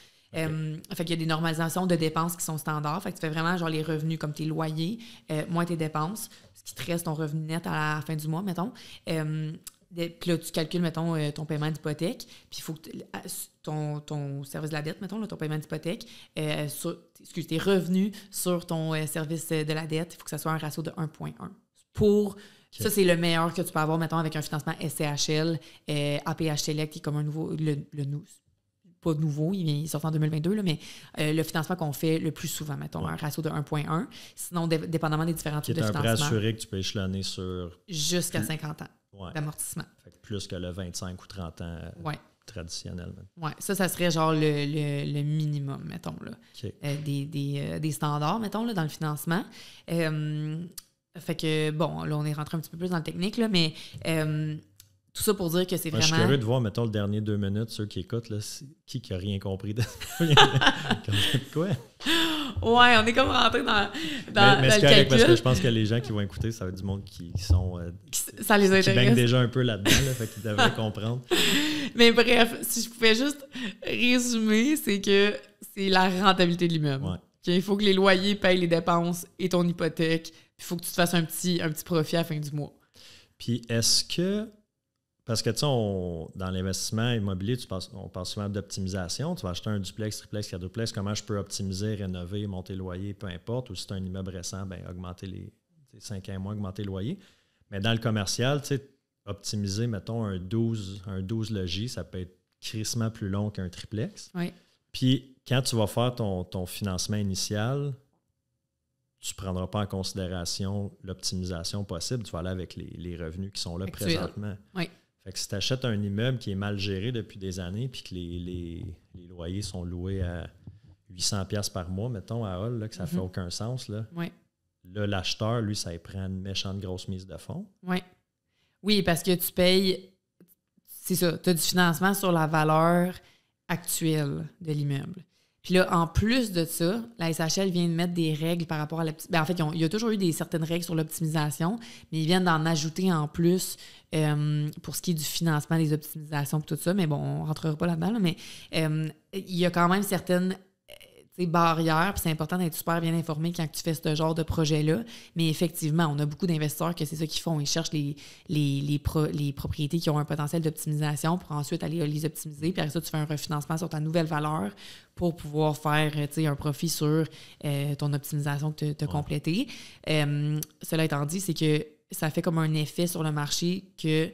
Fait qu'il y a des normalisations de dépenses qui sont standards. Fait que tu fais vraiment genre les revenus comme tes loyers, moins tes dépenses, ce qui te reste ton revenu net à la fin du mois, mettons. Puis là, tu calcules, mettons, ton paiement d'hypothèque, puis il faut que ton service de la dette, mettons, là, ton paiement d'hypothèque, tes revenus sur ton service de la dette, il faut que ça soit un ratio de 1,1. Ça, c'est le meilleur que tu peux avoir, mettons, avec un financement SCHL, APH Select, qui est comme un nouveau, pas nouveau, il sort en 2022, là, mais le financement qu'on fait le plus souvent, mettons, un ratio de 1,1. Sinon, dépendamment des différents types de financement. Qui est un prêt assuré que tu peux échelonner sur... Jusqu'à 50 ans d'amortissement. Fait que plus que le 25 ou 30 ans traditionnel. Oui, ça serait genre le minimum, mettons, là. Des standards, mettons, là, dans le financement. Fait que, bon, là, on est rentré un petit peu plus dans le technique, là, mais... tout ça pour dire que c'est vraiment... Je suis curieux de voir, mettons, le dernier 2 minutes, ceux qui écoutent, là, qui n'a rien compris de quoi? Ouais, on est comme rentré dans mais c'est le correct, calcul. parce que je pense que les gens qui vont écouter, ça va être du monde qui sont... ça les intéresse. Qui baignent déjà un peu là-dedans, là, fait qu'ils devraient comprendre. Mais bref, si je pouvais juste résumer, c'est que c'est la rentabilité de l'immeuble. Ouais. Il faut que les loyers payent les dépenses et ton hypothèque, puis il faut que tu te fasses un petit profit à la fin du mois. Puis est-ce que... Parce que, tu sais, dans l'investissement immobilier, on parle souvent d'optimisation. Tu vas acheter un duplex, triplex, quadruplex. Comment je peux optimiser, rénover, monter le loyer, peu importe. Ou si c'est un immeuble récent, bien, augmenter les 5 mois, augmenter le loyer. Mais dans le commercial, tu sais, optimiser, mettons, un 12 logis, ça peut être crissement plus long qu'un triplex. Oui. Puis, quand tu vas faire ton financement initial, tu ne prendras pas en considération l'optimisation possible. Tu vas aller avec les revenus qui sont là présentement. Oui. Fait que si tu achètes un immeuble qui est mal géré depuis des années puis que les loyers sont loués à 800$ par mois, mettons, à Hall, là, que ça fait aucun sens, là. Oui. Là, l'acheteur, lui, ça y prend une méchante grosse mise de fonds. Oui. Oui, parce que tu payes... C'est ça, tu as du financement sur la valeur actuelle de l'immeuble. Puis là, en plus de ça, la SHL vient de mettre des règles par rapport à l'optimisation. En fait, il y a toujours eu certaines règles sur l'optimisation, mais ils viennent d'en ajouter en plus pour ce qui est du financement des optimisations et tout ça. Mais bon, on ne rentrera pas là-dedans, là, mais il y a quand même certaines barrières, puis c'est important d'être super bien informé quand tu fais ce genre de projet-là. Mais effectivement, on a beaucoup d'investisseurs que c'est ça qu'ils font. Ils cherchent les propriétés qui ont un potentiel d'optimisation pour ensuite aller les optimiser. Puis après ça, tu fais un refinancement sur ta nouvelle valeur pour pouvoir faire un profit sur ton optimisation que tu as complétée. Cela étant dit, c'est que ça fait comme un effet sur le marché que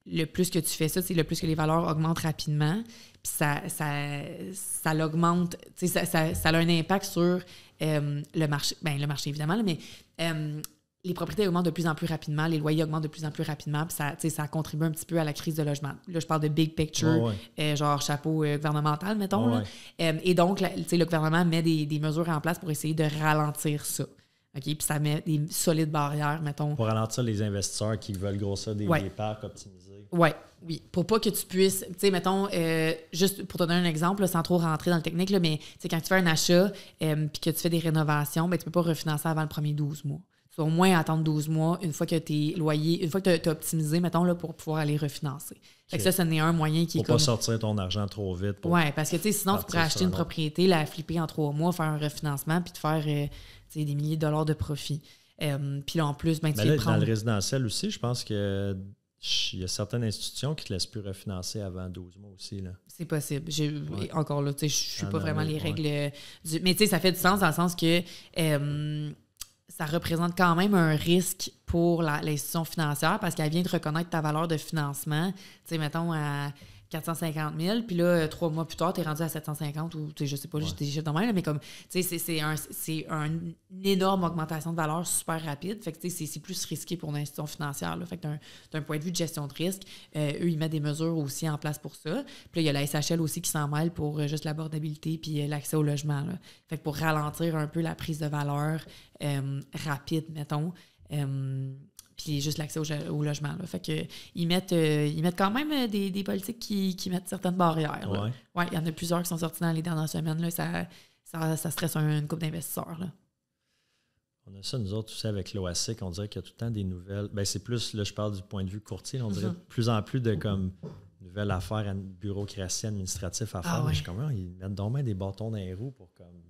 le plus que tu fais ça, c'est le plus que les valeurs augmentent rapidement. Puis ça l'augmente, ça a un impact sur le marché. Bien, le marché, évidemment, là, mais les propriétés augmentent de plus en plus rapidement, les loyers augmentent de plus en plus rapidement, puis ça contribue un petit peu à la crise de logement. Là, je parle de big picture, genre chapeau gouvernemental, mettons. Là. Et donc, le gouvernement met des mesures en place pour essayer de ralentir ça. OK? Puis ça met des solides barrières, mettons. Pour ralentir les investisseurs qui veulent grossir des parcs optimisés. Oui. Pour pas que tu puisses, tu sais, mettons, juste pour te donner un exemple, là, sans trop rentrer dans le technique, là, mais quand tu fais un achat puis que tu fais des rénovations, ben, tu peux pas refinancer avant le premier 12 mois. Tu dois au moins attendre 12 mois une fois que tes loyers, une fois que tu as optimisé, mettons, là, pour pouvoir aller refinancer. Fait que ça n'est un moyen qui est pour pas sortir ton argent trop vite. Oui, parce que, tu sais, sinon, tu pourrais acheter une propriété, la flipper en 3 mois, faire un refinancement puis te faire des milliers de dollars de profit. Puis là, en plus, ben, tu là, prendre... Dans le résidentiel aussi, je pense que il y a certaines institutions qui ne te laissent plus refinancer avant 12 mois aussi. Là. C'est possible. Encore là, je ne suis pas vraiment les règles mais tu sais, ça fait du sens dans le sens que ça représente quand même un risque pour l'institution financière parce qu'elle vient de reconnaître ta valeur de financement. Tu sais, mettons, à 450 000, puis là, 3 mois plus tard, tu es rendu à 750 ou, tu sais, je sais pas, j'ai des chiffres de même, mais comme, tu sais, c'est une énorme augmentation de valeur super rapide. Fait que, tu sais, c'est plus risqué pour l'institution financière, là. Fait que d'un point de vue de gestion de risque, eux, ils mettent des mesures aussi en place pour ça. Puis là, il y a la SHL aussi qui s'en mêle pour juste l'abordabilité puis l'accès au logement, là. Fait que pour ralentir un peu la prise de valeur rapide, mettons, puis juste l'accès au logement. Là. Fait que ils mettent quand même des politiques qui mettent certaines barrières. Oui, il y en a plusieurs qui sont sortis dans les dernières semaines. Là. Ça stresse une couple d'investisseurs. Là. On a ça, nous autres, aussi, avec l'OASIC. On dirait qu'il y a tout le temps des nouvelles. Bien, c'est plus, là, je parle du point de vue courtier. On dirait de plus en plus de comme nouvelles affaires, bureaucratie administrative à faire. Mais je comprends, ils mettent donc bien des bâtons dans les roues pour comme...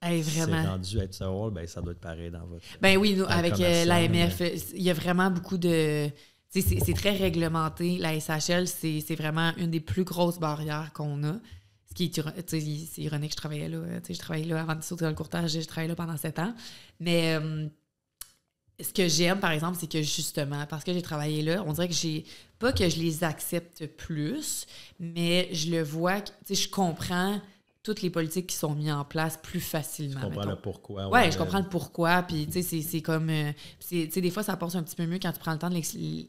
Hey, vraiment. C'est rendu être ça, ben, ça doit être pareil dans votre... Ben oui, nous, avec l'AMF, il y a vraiment beaucoup de... C'est très réglementé. La SHL, c'est vraiment une des plus grosses barrières qu'on a. Ce qui est, c'est ironique, je travaillais là avant de sauter dans le courtage, je travaillais là pendant 7 ans. Mais ce que j'aime, par exemple, c'est que justement, parce que j'ai travaillé là, on dirait que pas que je les accepte plus, mais je le vois, je comprends toutes les politiques qui sont mises en place plus facilement. Je comprends le pourquoi. Oui, je comprends le pourquoi. Puis, tu sais, c'est comme... des fois, ça passe un petit peu mieux quand tu prends le temps de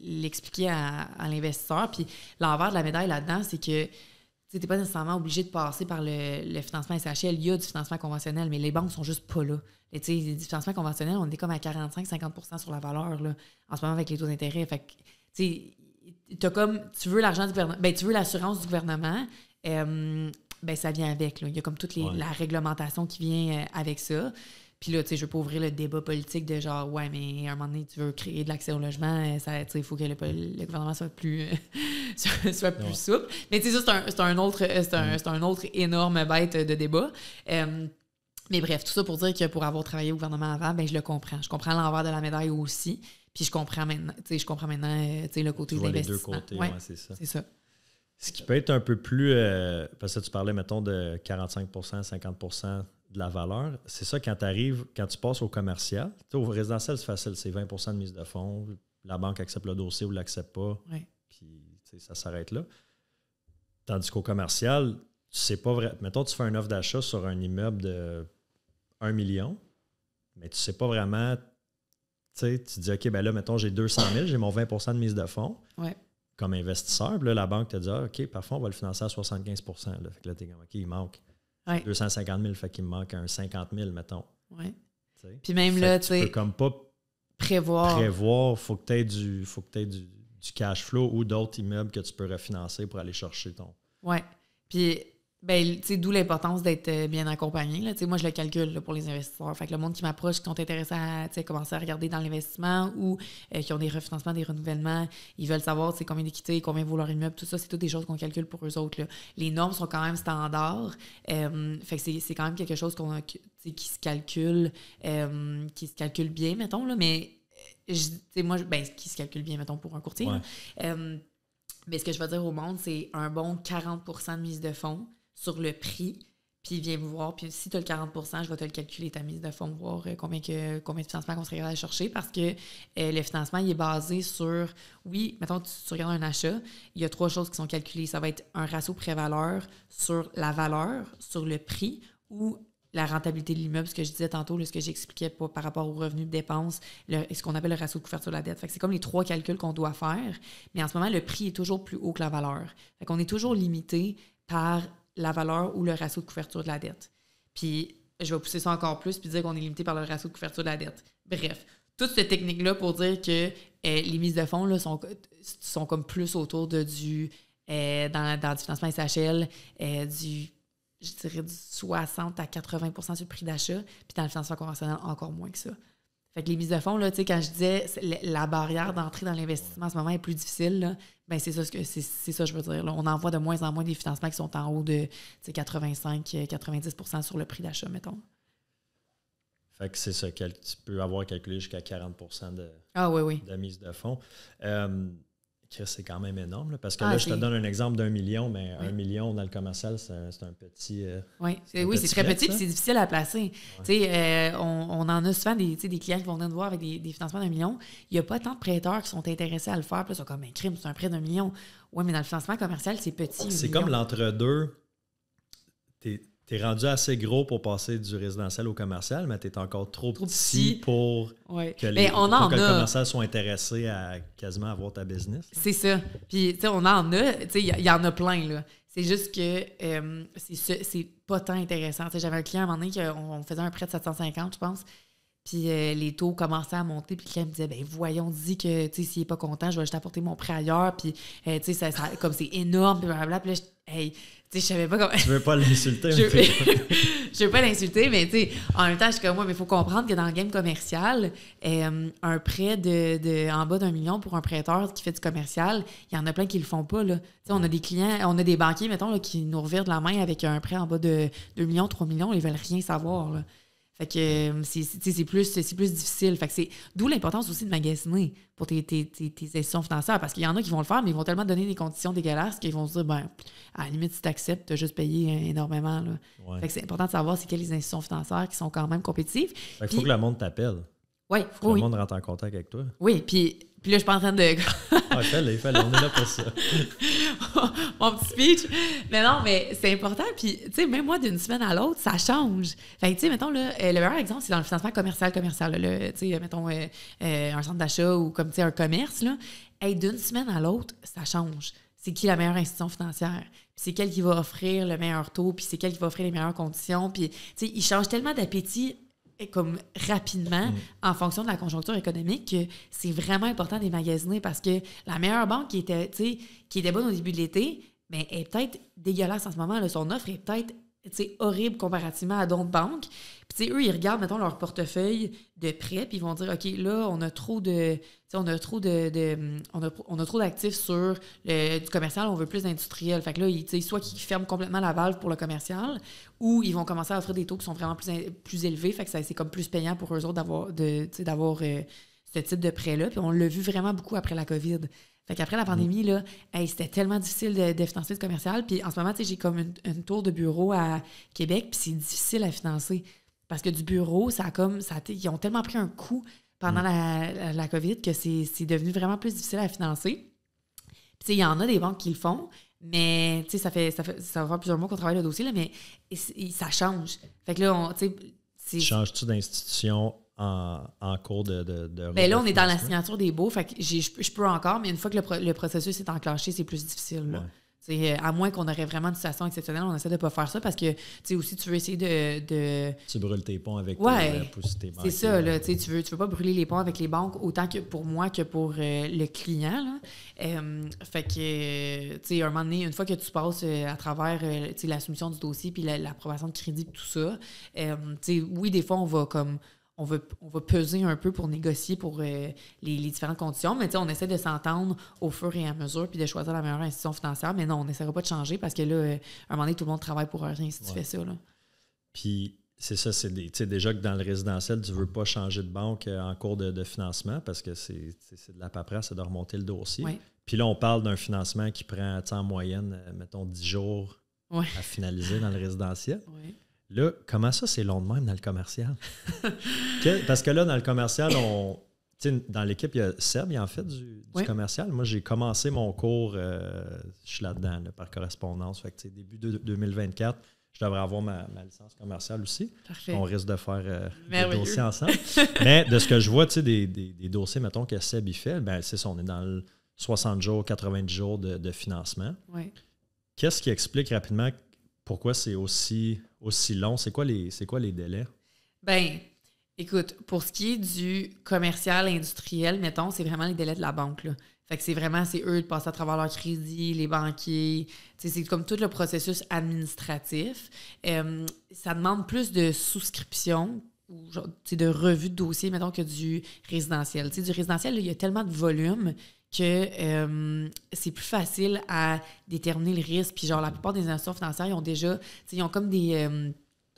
l'expliquer à l'investisseur. Puis, l'envers de la médaille là-dedans, c'est que tu n'es pas nécessairement obligé de passer par le financement SHL. Il y a du financement conventionnel, mais les banques sont juste pas là. Et tu sais, du financement conventionnel, on est comme à 45-50% sur la valeur, là, en ce moment, avec les taux d'intérêt. Fait que, tu sais, tu veux l'argent du gouvernement... Ben, tu veux l'assurance du gouvernement... ben ça vient avec. Là. Il y a comme toute la réglementation qui vient avec ça. Puis là, tu sais, je veux pas ouvrir le débat politique de genre, ouais, mais à un moment donné, tu veux créer de l'accès au logement, il faut que le gouvernement soit plus, soit plus souple. Mais tu sais, ça, c'est un autre énorme bête de débat. Mais bref, tout ça pour dire que pour avoir travaillé au gouvernement avant, ben je le comprends. Je comprends l'envers de la médaille aussi. Puis je comprends maintenant, le côté d'investissement. Les deux côtés, c'est ça. C'est ça. Ce qui peut être un peu plus... parce que tu parlais, mettons, de 45 50 de la valeur. C'est ça, quand tu passes au commercial. Au résidentiel, c'est facile. C'est 20 de mise de fonds. La banque accepte le dossier ou ne l'accepte pas. Puis, ça s'arrête là. Tandis qu'au commercial, tu sais pas vrai. Mettons, tu fais une offre d'achat sur un immeuble de 1 million, mais tu sais pas vraiment... Tu dis, OK, ben là, mettons, j'ai 200 000, j'ai mon 20 de mise de fonds. Comme investisseur. Puis là, la banque te dit, OK, parfois, on va le financer à 75 là. Fait que là, t'es comme, OK, il manque 250 000, fait qu'il me manque un 50 000, mettons. Oui. Puis même là, tu sais. Tu peux comme pas prévoir. Faut que tu aies du cash flow ou d'autres immeubles que tu peux refinancer pour aller chercher ton. Oui. Puis Ben, tu sais, d'où l'importance d'être bien accompagné. Là. Tu sais, moi, je le calcule là, pour les investisseurs. Fait que le monde qui m'approche, qui sont intéressés à commencer à regarder dans l'investissement ou qui ont des refinancements, des renouvellements, ils veulent savoir combien d'équité, combien vaut leur immeuble, tout ça, c'est toutes des choses qu'on calcule pour eux autres. Là. Les normes sont quand même standards. Fait que c'est quand même quelque chose qui se calcule bien, mettons, là, mais moi, qui se calcule bien, mettons, pour un courtier. Ouais. Là. Mais ce que je vais dire au monde, c'est un bon 40 % de mise de fonds sur le prix, puis viens vous voir. Puis si tu as le 40 % je vais te le calculer, ta mise de fonds, voir combien de financement qu'on serait capable de chercher, parce que le financement, il est basé sur, oui, mettons, tu regardes un achat, il y a 3 choses qui sont calculées. Ça va être un ratio prêt-valeur sur la valeur, sur le prix ou la rentabilité de l'immeuble, ce que je disais tantôt, là, ce que j'expliquais par rapport aux revenus de dépenses, ce qu'on appelle le ratio de couverture de la dette. Fait que c'est comme les 3 calculs qu'on doit faire, mais en ce moment, le prix est toujours plus haut que la valeur. Fait qu'on est toujours limité par la valeur ou le ratio de couverture de la dette. Puis, je vais pousser ça encore plus puis dire qu'on est limité par le ratio de couverture de la dette. Bref, toute cette technique-là pour dire que les mises de fonds là, sont comme plus autour de dans du financement SHL, je dirais du 60 à 80 % sur le prix d'achat, puis dans le financement conventionnel, encore moins que ça. Fait que les mises de fonds, là, tu sais, quand je disais la barrière d'entrée dans l'investissement en ce moment est plus difficile, là, ben c'est ça je veux dire. Là. On en voit de moins en moins des financements qui sont en haut de 85-90 % sur le prix d'achat, mettons. Fait que c'est ça, tu peux avoir calculé jusqu'à 40 % de mise de fonds. C'est quand même énorme, là, parce que là, je te donne un exemple d'1 million, mais 1 million dans le commercial, c'est un petit... c'est très petit, puis c'est difficile à placer. Ouais. On en a souvent des clients qui vont venir nous voir avec des financements d'1 million. Il n'y a pas tant de prêteurs qui sont intéressés à le faire. Puis là, ils sont comme, crime, c'est un prêt d'1 million. Oui, mais dans le financement commercial, c'est petit. C'est comme l'entre-deux. T'es rendu assez gros pour passer du résidentiel au commercial, mais t'es encore trop petit pour que le commercial soit intéressé à quasiment avoir ta business. C'est ça. Puis, tu sais, on en a. Tu sais, il y en a plein, là. C'est juste que c'est pas tant intéressant. Tu sais, j'avais un client à un moment donné qu'on faisait un prêt de 750, je pense. Puis les taux commençaient à monter. Puis le client me disait, voyons, dis que, tu sais, s'il n'est pas content, je vais juste apporter mon prêt ailleurs. Puis, tu sais, comme c'est énorme, puis blablabla. Puis là, tu sais, je savais pas comment... Tu veux pas l'insulter? Je veux pas l'insulter, mais tu sais, en même temps, je suis comme moi, mais il faut comprendre que dans le game commercial, un prêt en bas d'1 million pour un prêteur qui fait du commercial, il y en a plein qui le font pas, là. Tu sais, on a des clients, on a des banquiers, mettons, là, qui nous revirent de la main avec un prêt en bas de 2 millions, 3 millions, ils veulent rien savoir, là. Fait que c'est plus difficile. Fait que c'est d'où l'importance aussi de magasiner pour tes institutions financières. Parce qu'il y en a qui vont le faire, mais ils vont tellement donner des conditions dégueulasses qu'ils vont se dire, à la limite, si tu acceptes, tu as juste payé énormément. Là. Ouais. Fait que c'est important de savoir c'est quelles les institutions financières qui sont quand même compétitives. Fait qu'il faut que le monde t'appelle. Oui, faut que le monde rentre en contact avec toi. Oui, puis là, je suis pas en train de... fais-le, on est là pour ça. Mon petit speech. Mais non, mais c'est important. Puis, tu sais, même moi, d'une semaine à l'autre, ça change. Fait que, tu sais, mettons, là, le meilleur exemple, c'est dans le financement commercial. Tu sais, mettons, un centre d'achat ou comme, tu sais, un commerce, là. D'une semaine à l'autre, ça change. C'est qui la meilleure institution financière? Puis c'est quelle qui va offrir le meilleur taux? Puis c'est quelle qui va offrir les meilleures conditions? Puis, tu sais, ils changent tellement d'appétit comme rapidement en fonction de la conjoncture économique que c'est vraiment important de magasiner parce que la meilleure banque qui était bonne au début de l'été, mais est peut-être dégueulasse en ce moment. Là, son offre est peut-être horrible comparativement à d'autres banques. Puis eux, ils regardent, mettons, leur portefeuille de prêts, puis ils vont dire, OK, là, on a trop d'actifs sur du commercial, on veut plus d'industriel. Fait que là, soit qu'ils ferment complètement la valve pour le commercial, ou ils vont commencer à offrir des taux qui sont vraiment plus élevés. Fait que c'est comme plus payant pour eux autres d'avoir ce type de prêt-là. Puis on l'a vu vraiment beaucoup après la COVID. Fait qu'après la pandémie, là, c'était tellement difficile de financer le commercial. Puis en ce moment, j'ai comme une tour de bureau à Québec, puis c'est difficile à financer. Parce que du bureau, ils ont tellement pris un coup pendant la COVID que c'est devenu vraiment plus difficile à financer. Puis il y en a des banques qui le font, mais ça va faire plusieurs mois qu'on travaille le dossier, là, mais ça change. Fait que là, changes-tu d'institution en cours de ben là, on est dans la signature des baux, fait que je peux encore, mais une fois que le processus est enclenché, c'est plus difficile. Là. À moins qu'on aurait vraiment une situation exceptionnelle, on essaie de ne pas faire ça parce que aussi tu veux essayer de... Tu brûles tes ponts avec tes banques. C'est ça, là, tu veux pas brûler les ponts avec les banques autant que pour moi que pour le client. Là. Fait que, un moment donné, une fois que tu passes à travers la soumission du dossier puis l'approbation de crédit et tout ça, oui, des fois, on va peser un peu pour négocier pour les différentes conditions, mais on essaie de s'entendre au fur et à mesure puis de choisir la meilleure institution financière. Mais non, on n'essaiera pas de changer parce que là, à un moment donné, tout le monde travaille pour rien si tu fais ça. Là. Puis, c'est ça, déjà que dans le résidentiel, tu ne veux pas changer de banque en cours de financement parce que c'est de la paperasse, c'est de remonter le dossier. Oui. Puis là, on parle d'un financement qui prend en moyenne, mettons, 10 jours à finaliser dans le résidentiel. Oui. Là, comment ça, c'est long de même dans le commercial? Parce que là, dans le commercial, dans l'équipe, il y a Seb, en fait, du commercial. Moi, j'ai commencé mon cours, je suis là-dedans, par correspondance. Fait que, début 2024, je devrais avoir ma licence commerciale aussi. Parfait. On risque de faire des dossiers ensemble. Mais de ce que je vois, des dossiers, mettons, que Seb, il fait, ben c'est ça, on est dans le 60 jours, 90 jours de financement. Oui. Qu'est-ce qui explique rapidement pourquoi c'est aussi long? C'est quoi les délais? Ben, écoute, pour ce qui est du commercial industriel, mettons, c'est vraiment les délais de la banque, là. Fait que c'est eux de passer à travers leur crédit, les banquiers. C'est comme tout le processus administratif. Ça demande plus de souscription ou de revue de dossier, mettons, que du résidentiel. Du résidentiel, là, il y a tellement de volume que c'est plus facile à déterminer le risque. Puis la plupart des institutions financières, ils ont comme des...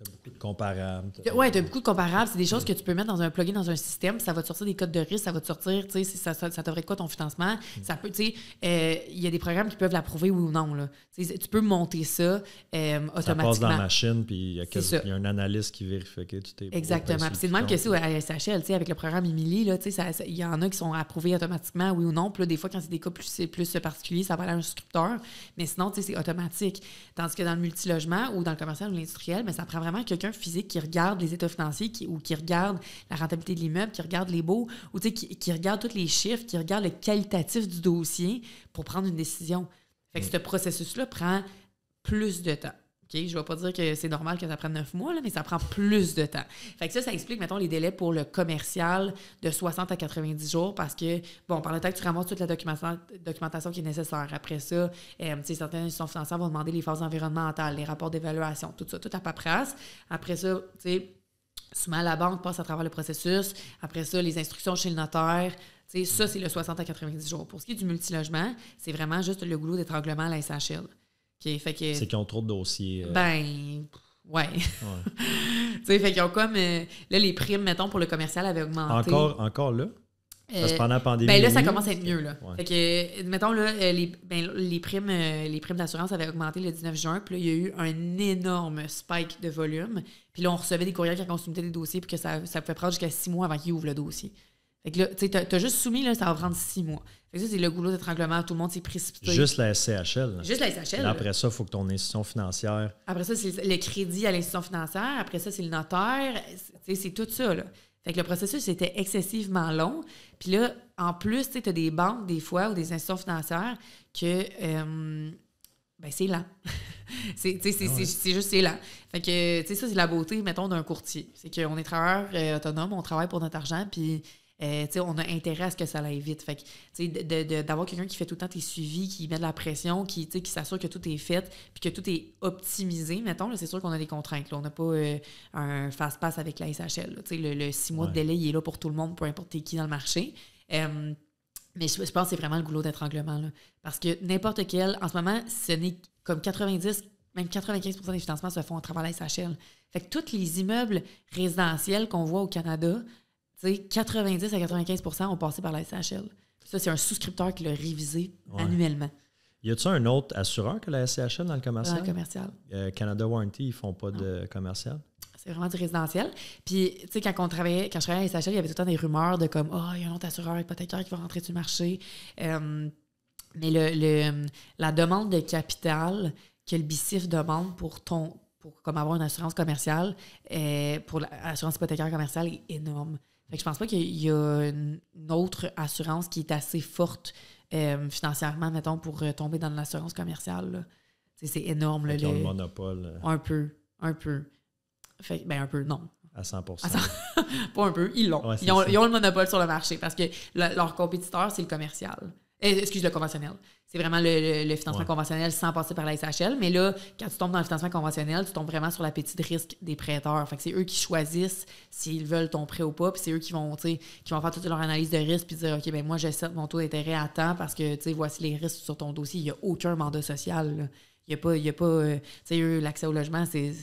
T'as beaucoup de comparables. Oui, t'as beaucoup de comparables. C'est des choses que tu peux mettre dans un plugin dans un système. Ça va te sortir des codes de risque. Ça va te sortir, tu sais, ça devrait être quoi ton financement. Ça peut, tu sais, il y a des programmes qui peuvent l'approuver oui ou non, là. Tu peux monter ça automatiquement. Ça passe dans la machine, puis il y a un analyste qui vérifie que tu t'es... Exactement. Puis c'est de même que ça, à SHL, tu sais, avec le programme Emily, là, tu sais, il y en a qui sont approuvés automatiquement, oui ou non. Puis là, des fois, quand c'est des cas plus particuliers, ça va aller à un souscripteur. Mais sinon, tu sais, c'est automatique. Tandis que dans le multilogement ou dans le commercial ou l'industriel, mais ça prend vraiment quelqu'un physique qui regarde les états financiers ou qui regarde la rentabilité de l'immeuble, qui regarde les baux, ou qui regarde tous les chiffres, qui regarde le qualitatif du dossier pour prendre une décision. Fait que ce processus-là prend plus de temps. Okay? Je ne vais pas dire que c'est normal que ça prenne 9 mois, là, mais ça prend plus de temps. Fait que ça explique, mettons, les délais pour le commercial de 60 à 90 jours parce que, bon, par le temps que tu ramasses toute la documentation qui est nécessaire. Après ça, certaines institutions financières vont demander les phases environnementales, les rapports d'évaluation, tout ça, toute la paperasse. Après ça, tu sais, souvent la banque passe à travers le processus. Après ça, les instructions chez le notaire. Ça, c'est le 60 à 90 jours. Pour ce qui est du multilogement, c'est vraiment juste le goulot d'étranglement à la SHL. Okay, fait que, c'est qu'ils ont trop de dossiers. Ouais. Tu sais, fait qu'ils ont comme... là, les primes, mettons, pour le commercial avaient augmenté. Encore là? Parce que pendant la pandémie... Ben là, ça commence à être mieux, là. Ouais. Fait que, mettons, là, les primes d'assurance avaient augmenté le 19 juin, puis là, il y a eu un énorme spike de volume. Puis là, on recevait des courriels qui consommaient des dossiers, puis que ça pouvait prendre jusqu'à 6 mois avant qu'ils ouvrent le dossier. Fait que là, tu sais, t'as juste soumis, là, ça va prendre 6 mois. Fait que ça, c'est le goulot d'étranglement. Tout le monde s'est précipité. Juste la SCHL. Juste la SCHL. Après ça, il faut que ton institution financière... Après ça, c'est le crédit à l'institution financière. Après ça, c'est le notaire. C'est tout ça, là. Fait que le processus était excessivement long. Puis là, en plus, tu as des banques, des fois, ou des institutions financières que... c'est lent. c'est juste, c'est lent. Fait que, tu sais, ça, c'est la beauté, mettons, d'un courtier. C'est qu'on est travailleur autonome, on travaille pour notre argent, puis... on a intérêt à ce que ça aille vite. Fait que, d'avoir quelqu'un qui fait tout le temps tes suivis, qui met de la pression, qui s'assure que tout est fait, puis que tout est optimisé, mettons, là, c'est sûr qu'on a des contraintes. Là. On n'a pas un fast-pass avec la SHL. Le 6 mois de délai, il est là pour tout le monde, peu importe qui dans le marché. Mais je pense que c'est vraiment le goulot d'étranglement. Là. Parce que n'importe quel, en ce moment, ce n'est comme 90, même 95% des financements se font à travers la SHL. Fait que tous les immeubles résidentiels qu'on voit au Canada, 90 à 95% ont passé par la SCHL. Ça, c'est un souscripteur qui l'a révisé annuellement. Y a-t-il un autre assureur que la SCHL dans le commercial? Dans le commercial. Canada Warranty, ils ne font pas de commercial? C'est vraiment du résidentiel. Puis, tu sais, quand je travaillais à la SCHL, il y avait tout le temps des rumeurs de comme, il y a un autre assureur hypothécaire qui va rentrer sur le marché. Mais la demande de capital que le BICIF demande pour comme avoir une assurance commerciale, pour l'assurance hypothécaire commerciale est énorme. Fait que je pense pas qu'il y a une autre assurance qui est assez forte financièrement, mettons, pour tomber dans l'assurance commerciale. Là. C'est énorme. Là, ils ont le monopole. Un peu. Fait, un peu, non. À 100%. Pas un peu, ils l'ont. Ouais, ils ont le monopole sur le marché parce que leur compétiteur, c'est le commercial. Le conventionnel. C'est vraiment le financement conventionnel sans passer par la SHL. Mais là, quand tu tombes dans le financement conventionnel, tu tombes vraiment sur l'appétit de risque des prêteurs. Fait que c'est eux qui choisissent s'ils veulent ton prêt ou pas. Puis c'est eux qui vont faire toute leur analyse de risque puis dire OK, ben moi, j'accepte mon taux d'intérêt à temps parce que voici les risques sur ton dossier. Il n'y a aucun mandat social. Là. Il n'y a pas l'accès au logement, c'est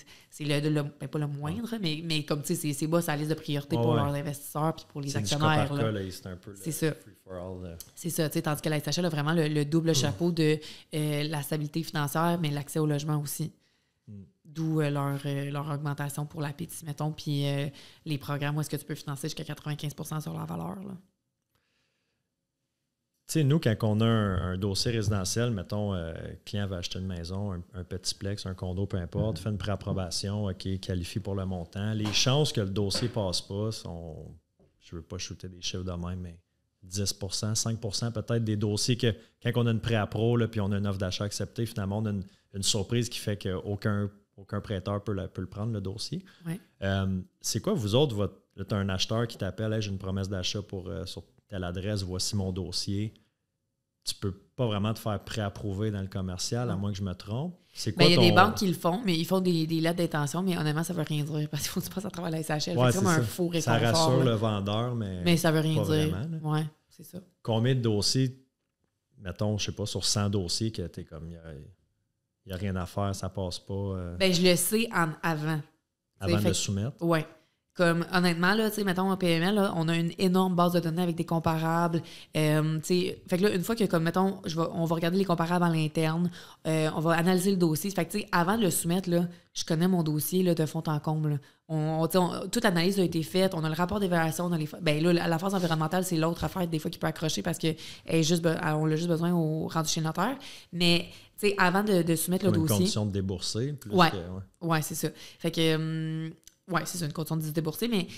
pas le moindre, mais comme tu sais, c'est bas sur la liste de priorité pour leurs investisseurs puis pour les actionnaires. C'est un peu c'est ça. Free for all. C'est ça, tandis que la SHL a vraiment le double chapeau de la stabilité financière, mais l'accès au logement aussi. D'où leur augmentation pour l'appétit, mettons, puis les programmes où est-ce que tu peux financer jusqu'à 95% sur la valeur. Là. Tu sais, nous, quand on a un dossier résidentiel, mettons, client va acheter une maison, un petit plex, un condo, peu importe, fait une préapprobation, OK, qualifie pour le montant. Les chances que le dossier passe pas sont, je ne veux pas shooter des chiffres de même, mais 10 5 peut-être des dossiers que, quand on a une préappro, puis on a une offre d'achat acceptée, finalement, on a une surprise qui fait qu'aucun prêteur peut le prendre, le dossier. Oui. C'est quoi, vous autres, tu as un acheteur qui t'appelle, hey, j'ai une promesse d'achat sur telle adresse, voici mon dossier. Tu peux pas vraiment te faire préapprouver dans le commercial, à moins que je me trompe. C'est quoi il y a des banques qui le font, mais ils font des lettres d'intention, mais honnêtement, ça veut rien dire parce qu'il faut que tu passes à travers la SHL. Ouais, c'est comme un faux réconfort. Ça rassure le vendeur, mais ça veut rien dire. Vraiment, oui, c'est ça. Combien de dossiers, mettons, je sais pas, sur 100 dossiers, que t'es comme, il n'y a rien à faire, ça passe pas? Je le sais avant. Avant de le soumettre? Oui. Comme, honnêtement, là, tu sais, mettons, en PML, là, on a une énorme base de données avec des comparables. Fait que là, une fois que, comme, mettons, on va regarder les comparables à l'interne, on va analyser le dossier. Fait que, tu sais, avant de le soumettre, là, je connais mon dossier là, de fond en comble. Toute l'analyse a été faite. On a le rapport d'évaluation. La phase environnementale, c'est l'autre affaire, des fois, qui peut accrocher parce qu'on a juste besoin au rendu chez le notaire. Mais, tu sais, avant de soumettre le dossier... Une condition de débourser. Oui, c'est ça. Fait que... oui, c'est une condition de se débourser, mais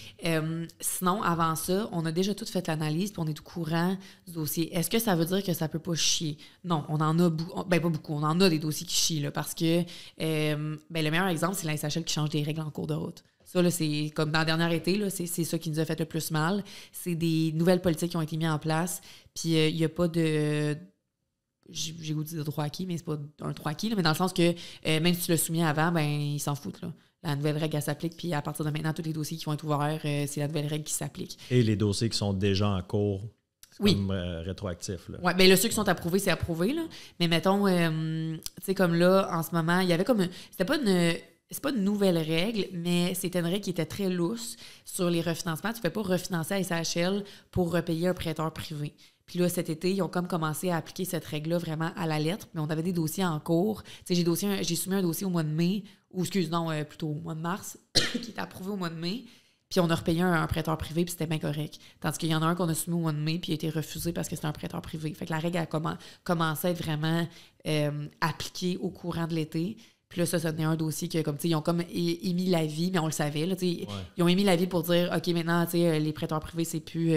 sinon, avant ça, on a déjà tout fait l'analyse puis on est au courant du dossier. Est-ce que ça veut dire que ça peut pas chier? Non, on en a pas beaucoup. On en a des dossiers qui chient, là, parce que le meilleur exemple, c'est la SHL qui change des règles en cours de route. Ça, là, c'est comme dans le dernier été, là, c'est ça qui nous a fait le plus mal. C'est des nouvelles politiques qui ont été mises en place, puis il n'y a pas de... J'ai goût de dire droit acquis, mais c'est pas un droit acquis, là, mais dans le sens que même si tu l'as soumis avant, ils s'en foutent, là. La nouvelle règle, elle s'applique, puis à partir de maintenant, tous les dossiers qui vont être ouverts, c'est la nouvelle règle qui s'applique. Et les dossiers qui sont déjà en cours, oui. Comme rétroactifs. Oui, bien là, ceux qui sont approuvés, c'est approuvé, là. Mais mettons, tu sais, comme là, en ce moment, il y avait comme... C'est pas une nouvelle règle, mais c'était une règle qui était très lousse sur les refinancements. Tu ne fais pas refinancer à SHL pour repayer un prêteur privé. Puis là, cet été, ils ont comme commencé à appliquer cette règle-là vraiment à la lettre. Mais on avait des dossiers en cours. Tu sais, j'ai soumis un dossier au mois de mai, plutôt au mois de mars, qui était approuvé au mois de mai. Puis on a repayé un prêteur privé, puis c'était bien correct. Tandis qu'il y en a un qu'on a soumis au mois de mai, puis il a été refusé parce que c'était un prêteur privé. Fait que la règle a commencé à être vraiment appliquée au courant de l'été. Puis là, ça tenait un dossier que, comme, tu sais, ils ont comme émis l'avis, mais on le savait, là, tu sais. Ils ont émis l'avis pour dire, OK, maintenant, tu sais, les prêteurs privés, c'est plus...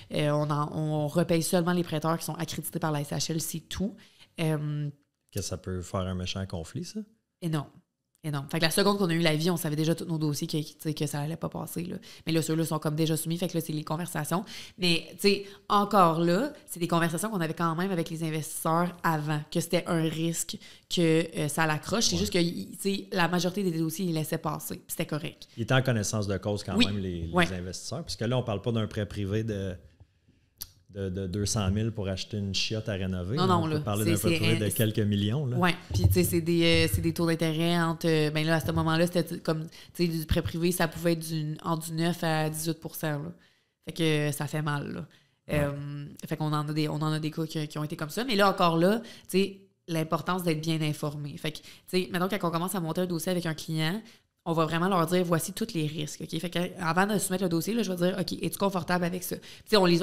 on repaye seulement les prêteurs qui sont accrédités par la SHL, c'est tout. Que ça peut faire un méchant conflit, ça? Et non. Fait que la seconde qu'on a eu l'avis, on savait déjà tous nos dossiers que ça allait pas passer, là. Mais là, ceux-là sont comme déjà soumis, fait que là, c'est les conversations. Mais, tu sais, encore là, c'est des conversations qu'on avait quand même avec les investisseurs avant, que c'était un risque que ça l'accroche. C'est juste que, tu sais, la majorité des dossiers, ils laissaient passer, puis c'était correct. Ils étaient en connaissance de cause quand même, les investisseurs, puisque là, on parle pas d'un prêt privé de 200 000 pour acheter une chiotte à rénover. On peut parler d'un prêt privé de quelques millions. Oui, puis tu sais, c'est des taux d'intérêt entre... là, à ce moment-là, c'était comme... Tu sais, du prêt privé, ça pouvait être entre du 9 à 18 %. Là. Fait que ça fait mal, là. Fait qu'on en a des cas qui ont été comme ça. Mais là, encore là, tu sais, l'importance d'être bien informé. Fait que, tu sais, maintenant, quand on commence à monter un dossier avec un client, on va vraiment leur dire, voici tous les risques. Okay? Fait qu'avant de soumettre le dossier, là, je vais dire, OK, es-tu confortable avec ça? On les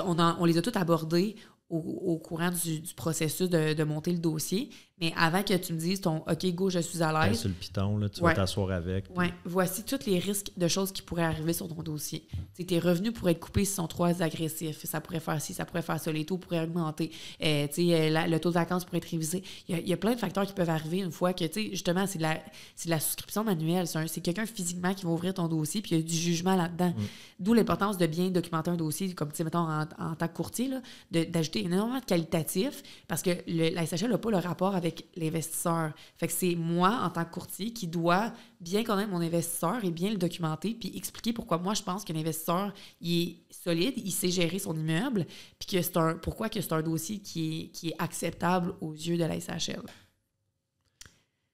a tous abordés au courant du processus de monter le dossier, Mais avant que tu me dises ton « OK, go, je suis à l'aise », sur le piton, là, tu vas t'asseoir avec. Oui, voici tous les risques de choses qui pourraient arriver sur ton dossier. Tes revenus pourraient être coupés s'ils sont trop agressifs. Ça pourrait faire ci, ça pourrait faire ça. Les taux pourraient augmenter. Le taux de vacances pourrait être révisé. Il y a plein de facteurs qui peuvent arriver une fois que, justement, c'est de la souscription manuelle. C'est quelqu'un physiquement qui va ouvrir ton dossier puis il y a du jugement là-dedans. D'où l'importance de bien documenter un dossier, comme, mettons, en tant que courtier, là, d'ajouter énormément de qualitatif parce que la SHL n'a pas le rapport avec l'investisseur. Fait que c'est moi, en tant que courtier, qui dois bien connaître mon investisseur et bien le documenter puis expliquer pourquoi moi, je pense que l'investisseur, il est solide, il sait gérer son immeuble puis que pourquoi que c'est un dossier qui est acceptable aux yeux de la SHL.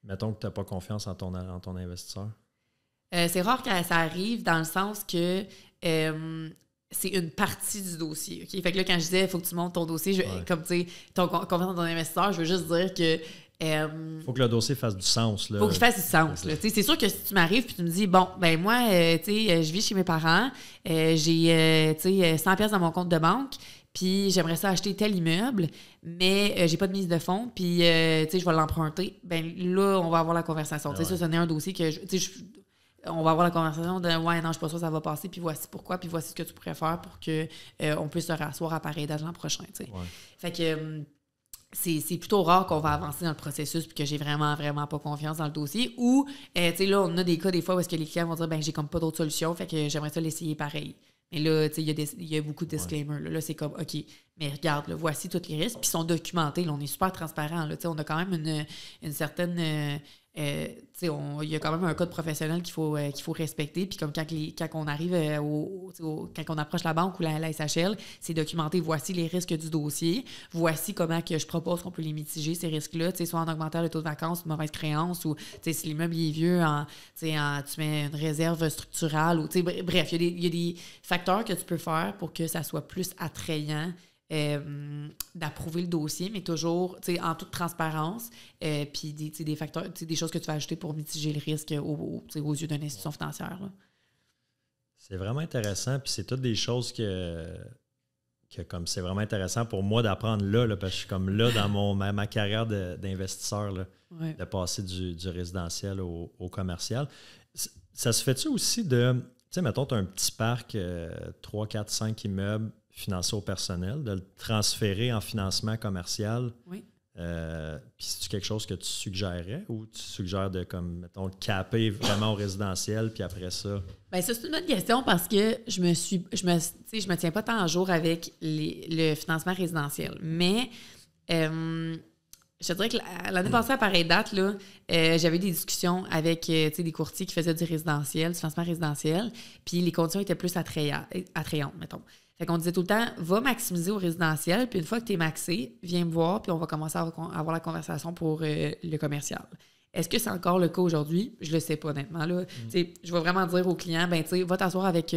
Mettons que tu n'as pas confiance en ton investisseur. C'est rare que ça arrive dans le sens que c'est une partie du dossier. Okay? Fait que là, quand je disais, il faut que tu montes ton dossier, comme tu sais, ton confiance en ton investisseur, je veux juste dire que faut que le dossier fasse du sens. Là. Faut qu'il fasse du sens. Là. C'est sûr que si tu m'arrives et tu me dis, bon, ben moi, je vis chez mes parents, j'ai 100 pièces dans mon compte de banque, puis j'aimerais ça acheter tel immeuble, mais j'ai pas de mise de fonds, puis je vais l'emprunter. Ben là, on va avoir la conversation. Ça, ce n'est un dossier que on va avoir la conversation de « Ouais, non, je suis pas sûre que ça va passer, puis voici pourquoi, puis voici ce que tu pourrais faire pour qu'on puisse se rasseoir à pareil d'âge l'an prochain. » Fait que c'est plutôt rare qu'on va avancer dans le processus puis que j'ai vraiment, vraiment pas confiance dans le dossier. Ou, là, on a des cas des fois où est-ce que les clients vont dire « Ben, j'ai comme pas d'autre solution, fait que j'aimerais ça l'essayer pareil. » Mais là, il y a beaucoup de disclaimers. Là, c'est comme « OK, mais regarde, là, voici tous les risques. » Puis ils sont documentés. Là, on est super transparent. Là, on a quand même une certaine... il y a quand même un code professionnel qu'il faut respecter. Puis comme quand on arrive quand on approche la banque ou la SHL, c'est documenté. Voici les risques du dossier. Voici comment que je propose qu'on peut les mitiger, ces risques-là. Soit en augmentant le taux de vacances, une mauvaise créance, ou si l'immeuble est vieux, tu mets une réserve structurale. Ou, bref, il y a des facteurs que tu peux faire pour que ça soit plus attrayant. D'approuver le dossier, mais toujours en toute transparence, puis des facteurs, des choses que tu vas ajouter pour mitiger le risque aux yeux d'une institution financière. Là. C'est vraiment intéressant, puis c'est toutes des choses que comme c'est vraiment intéressant pour moi d'apprendre là, parce que je suis comme là dans ma carrière d'investisseur, là, de passer du résidentiel au commercial. Ça se fait-tu aussi de, mettons, tu as un petit parc, 3, 4, 5 immeubles, financé au personnel, de le transférer en financement commercial. Oui. Puis c'est quelque chose que tu suggérerais ou tu suggères de, comme, mettons, le capper vraiment au résidentiel, puis après ça? Bien, ça, c'est une bonne question parce que je me tiens pas tant à jour avec le financement résidentiel. Mais je te dirais que l'année passée, à pareille date, là, j'avais des discussions avec des courtiers qui faisaient du résidentiel, du financement résidentiel, puis les conditions étaient plus attrayantes, mettons. Fait qu'on disait tout le temps, va maximiser au résidentiel, puis une fois que tu es maxé, viens me voir, puis on va commencer à avoir la conversation pour le commercial. Est-ce que c'est encore le cas aujourd'hui? Je le sais pas, honnêtement. Là. Je vais vraiment dire aux clients, va t'asseoir avec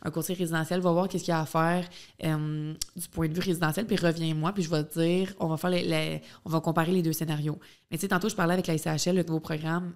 un courtier résidentiel, va voir qu'est-ce qu'il y a à faire du point de vue résidentiel, puis reviens-moi, puis je vais te dire, on va comparer les deux scénarios. Mais tantôt, je parlais avec la SHL, le nouveau programme,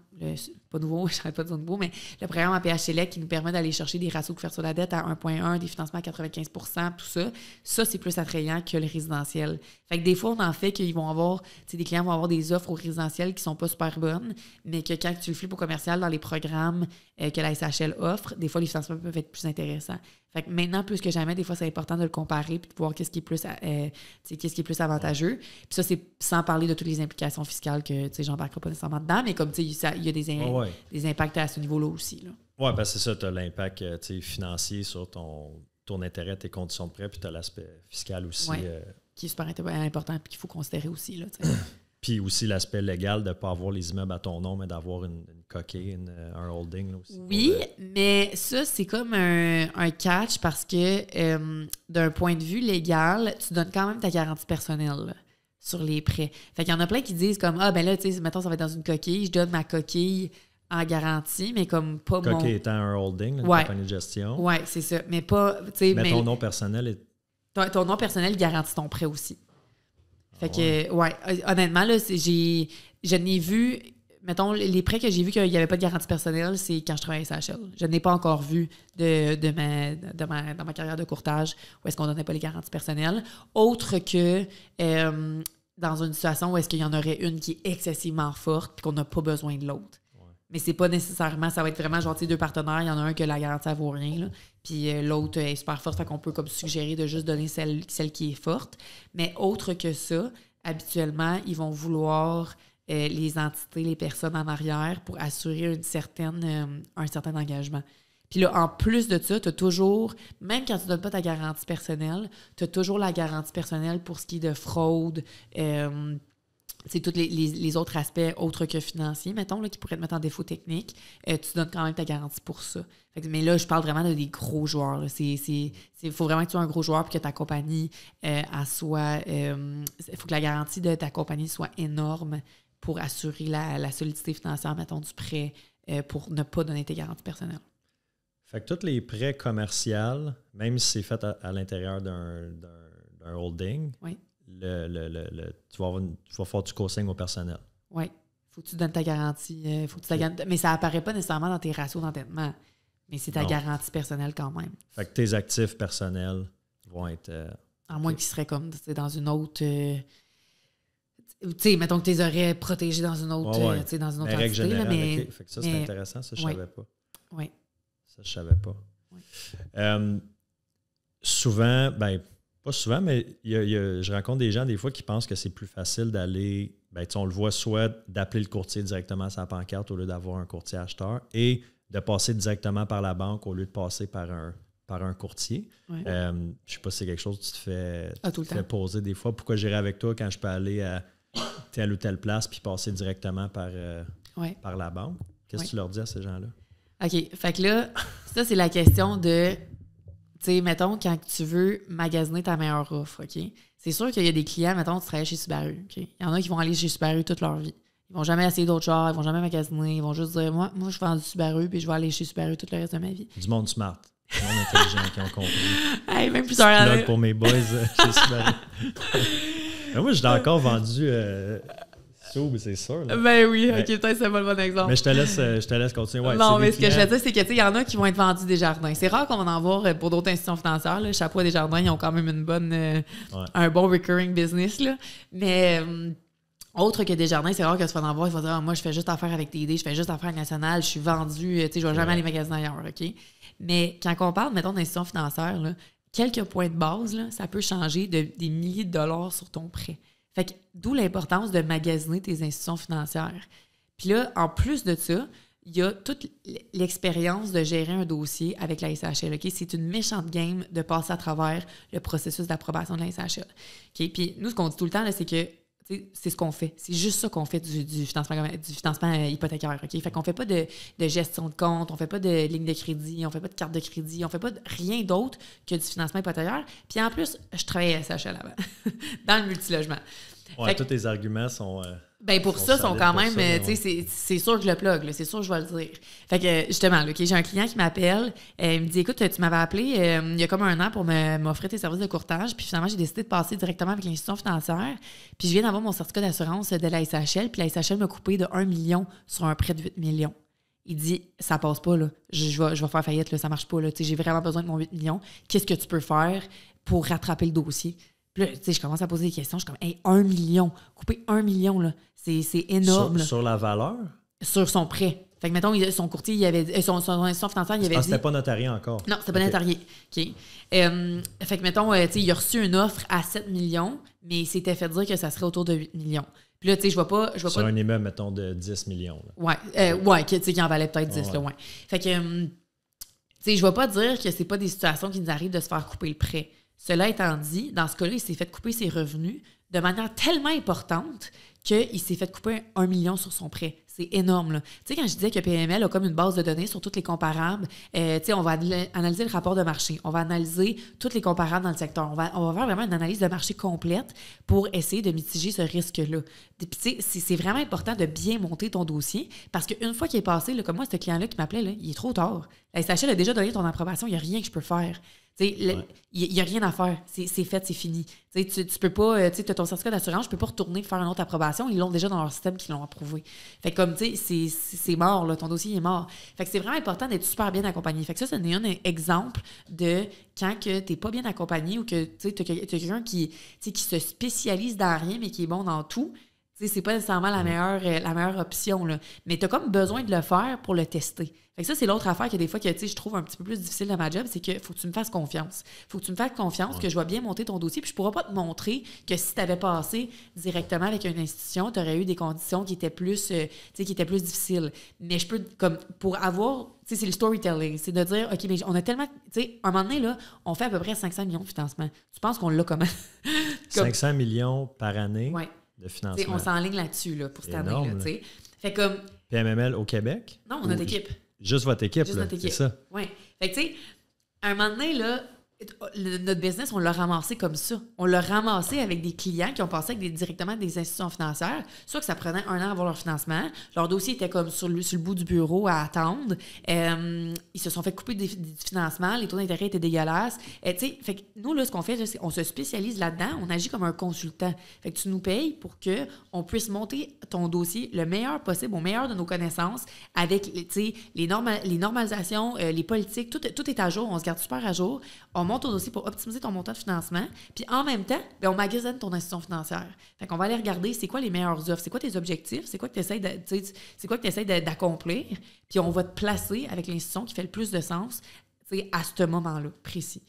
pas nouveau, je n'arrête pas de dire nouveau, mais le programme APH Select qui nous permet d'aller chercher des ratios de couverture de la dette à 1,1, des financements à 95 %, tout ça. Ça, c'est plus attrayant que le résidentiel. Fait que des fois, on en fait qu'ils vont avoir, des clients vont avoir des offres au résidentiel qui sont pas super bonnes, mais que quand tu le flippes au commercial dans les programmes que la SHL offre, des fois, les financements peuvent être plus intéressants. Fait que maintenant, plus que jamais, des fois, c'est important de le comparer puis de voir qu'est-ce qui est plus avantageux. Puis ça, c'est sans parler de toutes les implications fiscales que, j'embarquerai pas nécessairement dedans, mais comme, il y a des impacts à ce niveau-là aussi. Oui, parce que c'est ça, tu as l'impact financier sur ton intérêt, tes conditions de prêt, puis tu as l'aspect fiscal aussi. Qui est super important et qu'il faut considérer aussi, là, Puis aussi l'aspect légal de ne pas avoir les immeubles à ton nom, mais d'avoir une coquille, un holding là aussi. Oui, mais ça, c'est comme un catch parce que d'un point de vue légal, tu donnes quand même ta garantie personnelle là, sur les prêts. Fait qu'il y en a plein qui disent comme « Ah, ben là, tu sais, mettons, ça va être dans une coquille, je donne ma coquille en garantie, mais comme pas coquille mon... » Coquille étant un holding, une compagnie de gestion. Oui, c'est ça. Mais pas... Mais ton nom personnel est... Ton nom personnel garantit ton prêt aussi. Fait que, honnêtement, là, je n'ai vu, mettons, les prêts que j'ai vu qu'il n'y avait pas de garantie personnelle, c'est quand je travaillais à SHL. Je n'ai pas encore vu dans ma carrière de courtage où est-ce qu'on ne donnait pas les garanties personnelles. Autre que dans une situation où est-ce qu'il y en aurait une qui est excessivement forte puis qu'on n'a pas besoin de l'autre. Mais c'est pas nécessairement, ça va être vraiment genre, deux partenaires, il y en a un que la garantie, ça vaut rien, là, puis l'autre est super forte, fait qu'on peut comme suggérer de juste donner celle qui est forte. Mais autre que ça, habituellement, ils vont vouloir les entités, les personnes en arrière pour assurer un certain engagement. Puis là, en plus de ça, tu as toujours, même quand tu ne donnes pas ta garantie personnelle, tu as toujours la garantie personnelle pour ce qui est de fraude, c'est tous les autres aspects autres que financiers, mettons, là, qui pourraient te mettre en défaut technique. Tu donnes quand même ta garantie pour ça. Mais là, je parle vraiment de des gros joueurs. Il faut vraiment que tu sois un gros joueur pour que ta compagnie soit... Il faut que la garantie de ta compagnie soit énorme pour assurer la solidité financière, mettons, du prêt pour ne pas donner tes garanties personnelles. Fait que tous les prêts commerciaux, même si c'est fait à l'intérieur d'un holding... Oui. Tu vas faire du co-sign au personnel. Oui. Faut que tu donnes ta garantie. Mais ça apparaît pas nécessairement dans tes ratios d'endettement. Mais c'est ta garantie personnelle quand même. Fait que tes actifs personnels vont être... à moins qu'ils seraient comme dans une autre... tu sais, mettons que tu les aurais protégés dans une autre, dans une autre entité. Générale, mais, fait que ça, c'est intéressant. Ça, je savais pas. Oui. Ça, je savais pas. Oui. Souvent, pas souvent, mais je rencontre des gens des fois qui pensent que c'est plus facile d'aller, on le voit soit d'appeler le courtier directement à sa pancarte au lieu d'avoir un courtier acheteur et de passer directement par la banque au lieu de passer par un courtier. Ouais. Je ne sais pas si c'est quelque chose que tu te fais poser des fois. Pourquoi j'irais avec toi quand je peux aller à telle ou telle place puis passer directement par la banque? Qu'est-ce que tu leur dis à ces gens-là? OK. Fait que là, ça, c'est la question de... Tu sais, mettons, quand tu veux magasiner ta meilleure offre, OK? C'est sûr qu'il y a des clients, mettons, tu travailles chez Subaru, OK? Il y en a qui vont aller chez Subaru toute leur vie. Ils vont jamais essayer d'autres chars, ils vont jamais magasiner, ils vont juste dire, moi je vends du Subaru, puis je vais aller chez Subaru tout le reste de ma vie. Du monde smart. Du monde intelligent qui ont compris. Hey, même plusieurs années. Pour mes boys chez Subaru. Mais moi, je l'ai encore vendu... c'est sûr. Là. Ben oui, OK, peut-être c'est pas le bon exemple. Mais je te laisse continuer. Ouais, non, mais ce que je veux dire, c'est que il y en a qui vont être vendus Desjardins. C'est rare qu'on va en voir pour d'autres institutions financières. Là. Chapeau à Desjardins, ils ont quand même un bon recurring business. Là. Mais autre que Desjardins, c'est rare que tu vas en voir. Ils vont dire moi, je fais juste affaire avec TD, je fais juste affaire nationale, je suis vendu, je vais jamais aller magasiner ailleurs. OK? Mais quand on parle, mettons, d'institutions financières, là, quelques points de base, là, ça peut changer des milliers de dollars sur ton prêt. Fait que d'où l'importance de magasiner tes institutions financières. Puis là, en plus de ça, il y a toute l'expérience de gérer un dossier avec la SHL. Okay? C'est une méchante game de passer à travers le processus d'approbation de la SHL. Okay? Puis nous, ce qu'on dit tout le temps, là, c'est que c'est ce qu'on fait. C'est juste ça qu'on fait du financement hypothécaire. Okay? Fait qu'on fait pas de gestion de compte, on fait pas de ligne de crédit, on fait pas de carte de crédit, on fait pas rien d'autre que du financement hypothécaire. Puis en plus, je travaillais à SHL avant, dans le multilogement. Ouais, tous tes arguments sont... pour ça, sont quand même... C'est sûr que je le plug, là, c'est sûr que je vais le dire. Fait que, justement, là, okay, j'ai un client qui m'appelle, il me dit, écoute, tu m'avais appelé il y a comme 1 an pour m'offrir tes services de courtage, puis finalement, j'ai décidé de passer directement avec l'institution financière, puis je viens d'avoir mon certificat d'assurance de la SHL, puis la SHL m'a coupé de 1 million sur un prêt de 8 millions. Il dit, ça passe pas, là. Je vais faire faillite, là, ça marche pas, là. J'ai vraiment besoin de mon 8 millions. Qu'est-ce que tu peux faire pour rattraper le dossier? Puis là, je commence à poser des questions. Je suis comme, hey, 1 million. Couper 1 million, là, c'est énorme. Sur la valeur? Sur son prêt. Fait que, mettons, son courtier, il avait son institution financière, il avait dit... c'était pas notarié encore. Non, c'était pas notarié. OK. Fait que, mettons, il a reçu une offre à 7 millions, mais il s'était fait dire que ça serait autour de 8 millions. Puis là, tu sais, je vois pas... Sur un immeuble, mettons, de 10 millions. Là. Qui en valait peut-être 10, là, ouais. Fait que, tu sais, je vais pas dire que c'est pas des situations qui nous arrivent de se faire couper le prêt. Cela étant dit, dans ce cas-là, il s'est fait couper ses revenus de manière tellement importante qu'il s'est fait couper 1 million sur son prêt. C'est énorme, là. Tu sais, quand je disais que PML a comme une base de données sur toutes les comparables, tu sais, on va analyser le rapport de marché, on va analyser toutes les comparables dans le secteur, on va faire vraiment une analyse de marché complète pour essayer de mitiger ce risque-là. Puis, tu sais, c'est vraiment important de bien monter ton dossier parce qu'une fois qu'il est passé, là, comme moi, ce client-là qui m'appelait, là, il est trop tard. La SHL a déjà donné ton approbation, il n'y a rien que je peux faire. Il n'y a rien à faire. C'est fait, c'est fini. Tu peux pas, tu as ton certificat d'assurance, je peux pas retourner faire une autre approbation. Ils l'ont déjà dans leur système qui l'ont approuvé. Fait que comme, tu sais, c'est mort, là, ton dossier est mort. Fait que c'est vraiment important d'être super bien accompagné. Fait que ça, c'est un exemple de quand tu n'es pas bien accompagné ou que tu as quelqu'un qui se spécialise dans rien, mais qui est bon dans tout. C'est pas nécessairement la meilleure option, là. Mais tu as comme besoin de le faire pour le tester. Fait que ça, c'est l'autre affaire que des fois que je trouve un petit peu plus difficile dans ma job, c'est qu'il faut que tu me fasses confiance. Faut que tu me fasses confiance que je vais bien monter ton dossier, puis je pourrais pas te montrer que si tu avais passé directement avec une institution, tu aurais eu des conditions qui étaient plus difficiles. Mais je peux, comme, pour avoir, c'est le storytelling, c'est de dire, OK, mais on a tellement, un moment donné, là, on fait à peu près 500 millions de financement. Tu penses qu'on l'a comment? 500 millions par année? Ouais. De financement. On s'enligne là-dessus là, pour cette année-là. Fait comme. PMML au Québec? Non, notre équipe. Juste votre équipe, là, c'est ça? Oui. Fait que, tu sais, à un moment donné, là, notre business, on l'a ramassé comme ça. On l'a ramassé avec des clients qui ont passé directement des institutions financières. Soit que ça prenait 1 an à avoir leur financement. Leur dossier était comme sur le bout du bureau à attendre. Ils se sont fait couper du financement. Les taux d'intérêt étaient dégueulasses. Fait que nous, là, ce qu'on fait, c'est qu'on se spécialise là-dedans. On agit comme un consultant. Fait que tu nous payes pour qu'on puisse monter ton dossier le meilleur possible, au meilleur de nos connaissances, avec les normalisations, les politiques. Tout est à jour. On se garde super à jour. On monte ton dossier pour optimiser ton montant de financement. Puis en même temps, on magasine ton institution financière. Fait qu'on va aller regarder c'est quoi les meilleures offres, c'est quoi tes objectifs, c'est quoi que tu essaies d'accomplir. Puis on va te placer avec l'institution qui fait le plus de sens à ce moment-là précis.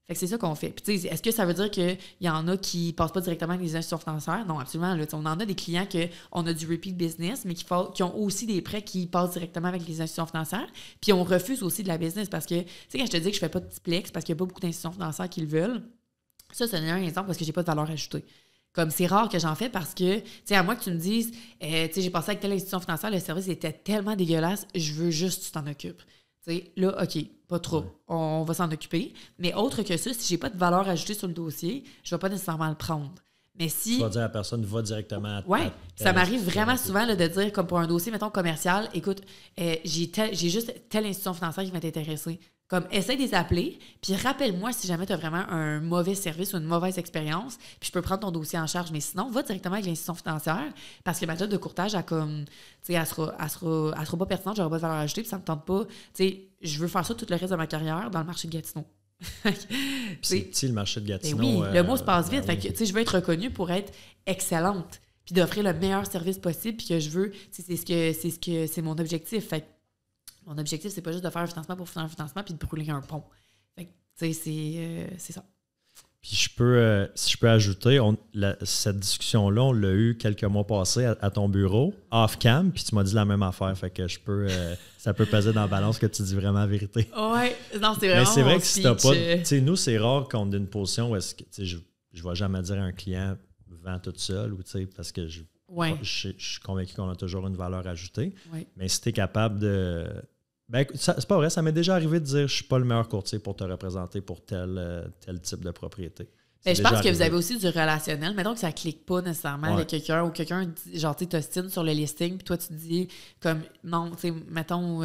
Fait que c'est ça qu'on fait. Puis tu sais, est-ce que ça veut dire qu'il y en a qui passent pas directement avec les institutions financières? Non, absolument. Là, on en a des clients qu'on a du repeat business, mais qui ont aussi des prêts qui passent directement avec les institutions financières. Puis on refuse aussi de la business parce que, tu sais, quand je te dis que je fais pas de Tiplex parce qu'il n'y a pas beaucoup d'institutions financières qui le veulent, ça, c'est un exemple parce que j'ai pas de valeur ajoutée. Comme c'est rare que j'en fais parce que, tu sais, à moins que tu me dises, tu sais, j'ai passé avec telle institution financière, le service était tellement dégueulasse, je veux juste que tu t'en occupes. T'sais, là, OK, pas trop. On va s'en occuper. Mais autre que ça, si j'ai pas de valeur ajoutée sur le dossier, je vais pas nécessairement le prendre. Mais si... Tu vas dire à la personne, va directement à... Oui, ça m'arrive vraiment souvent là, de dire, comme pour un dossier, mettons, commercial, écoute, j'ai juste telle institution financière qui va t'intéresser. Comme, essaie de les appeler, puis rappelle-moi si jamais tu as vraiment un mauvais service ou une mauvaise expérience, puis je peux prendre ton dossier en charge. Mais sinon, va directement avec l'institution financière, parce que ma job de courtage, elle sera pas pertinente, j'aurai pas de valeur ajoutée, puis ça me tente pas. Tu sais, je veux faire ça tout le reste de ma carrière dans le marché de Gatineau. C'est petit, le marché de Gatineau. Oui, le mot se passe vite. Fait que, tu sais, je veux être reconnue pour être excellente, puis d'offrir le meilleur service possible, puis que je veux, c'est mon objectif. Fait que mon objectif, c'est pas juste de faire un financement pour faire un financement puis de brûler un pont. Fait que, tu sais, c'est ça. Puis si je peux ajouter, cette discussion-là, on l'a eu quelques mois passés à ton bureau, off-cam, puis tu m'as dit la même affaire. Fait que ça peut peser dans la balance que tu dis vraiment la vérité. Oui, non, c'est vraiment. Mais c'est vrai que si t'as pas. Tu sais, nous, c'est rare qu'on ait une position où est-ce que, tu sais, je ne vais jamais dire à un client, vends tout seul, ou tu sais, parce que je suis convaincu qu'on a toujours une valeur ajoutée. Ouais. Mais si tu es capable de. Ben, c'est pas vrai, ça m'est déjà arrivé de dire je suis pas le meilleur courtier pour te représenter pour tel type de propriété. Ben, je pense que vous avez aussi du relationnel. Mettons que ça clique pas nécessairement avec quelqu'un ou quelqu'un, genre, tu t'ostines sur le listing, puis toi, tu te dis, comme, non, tu sais, mettons,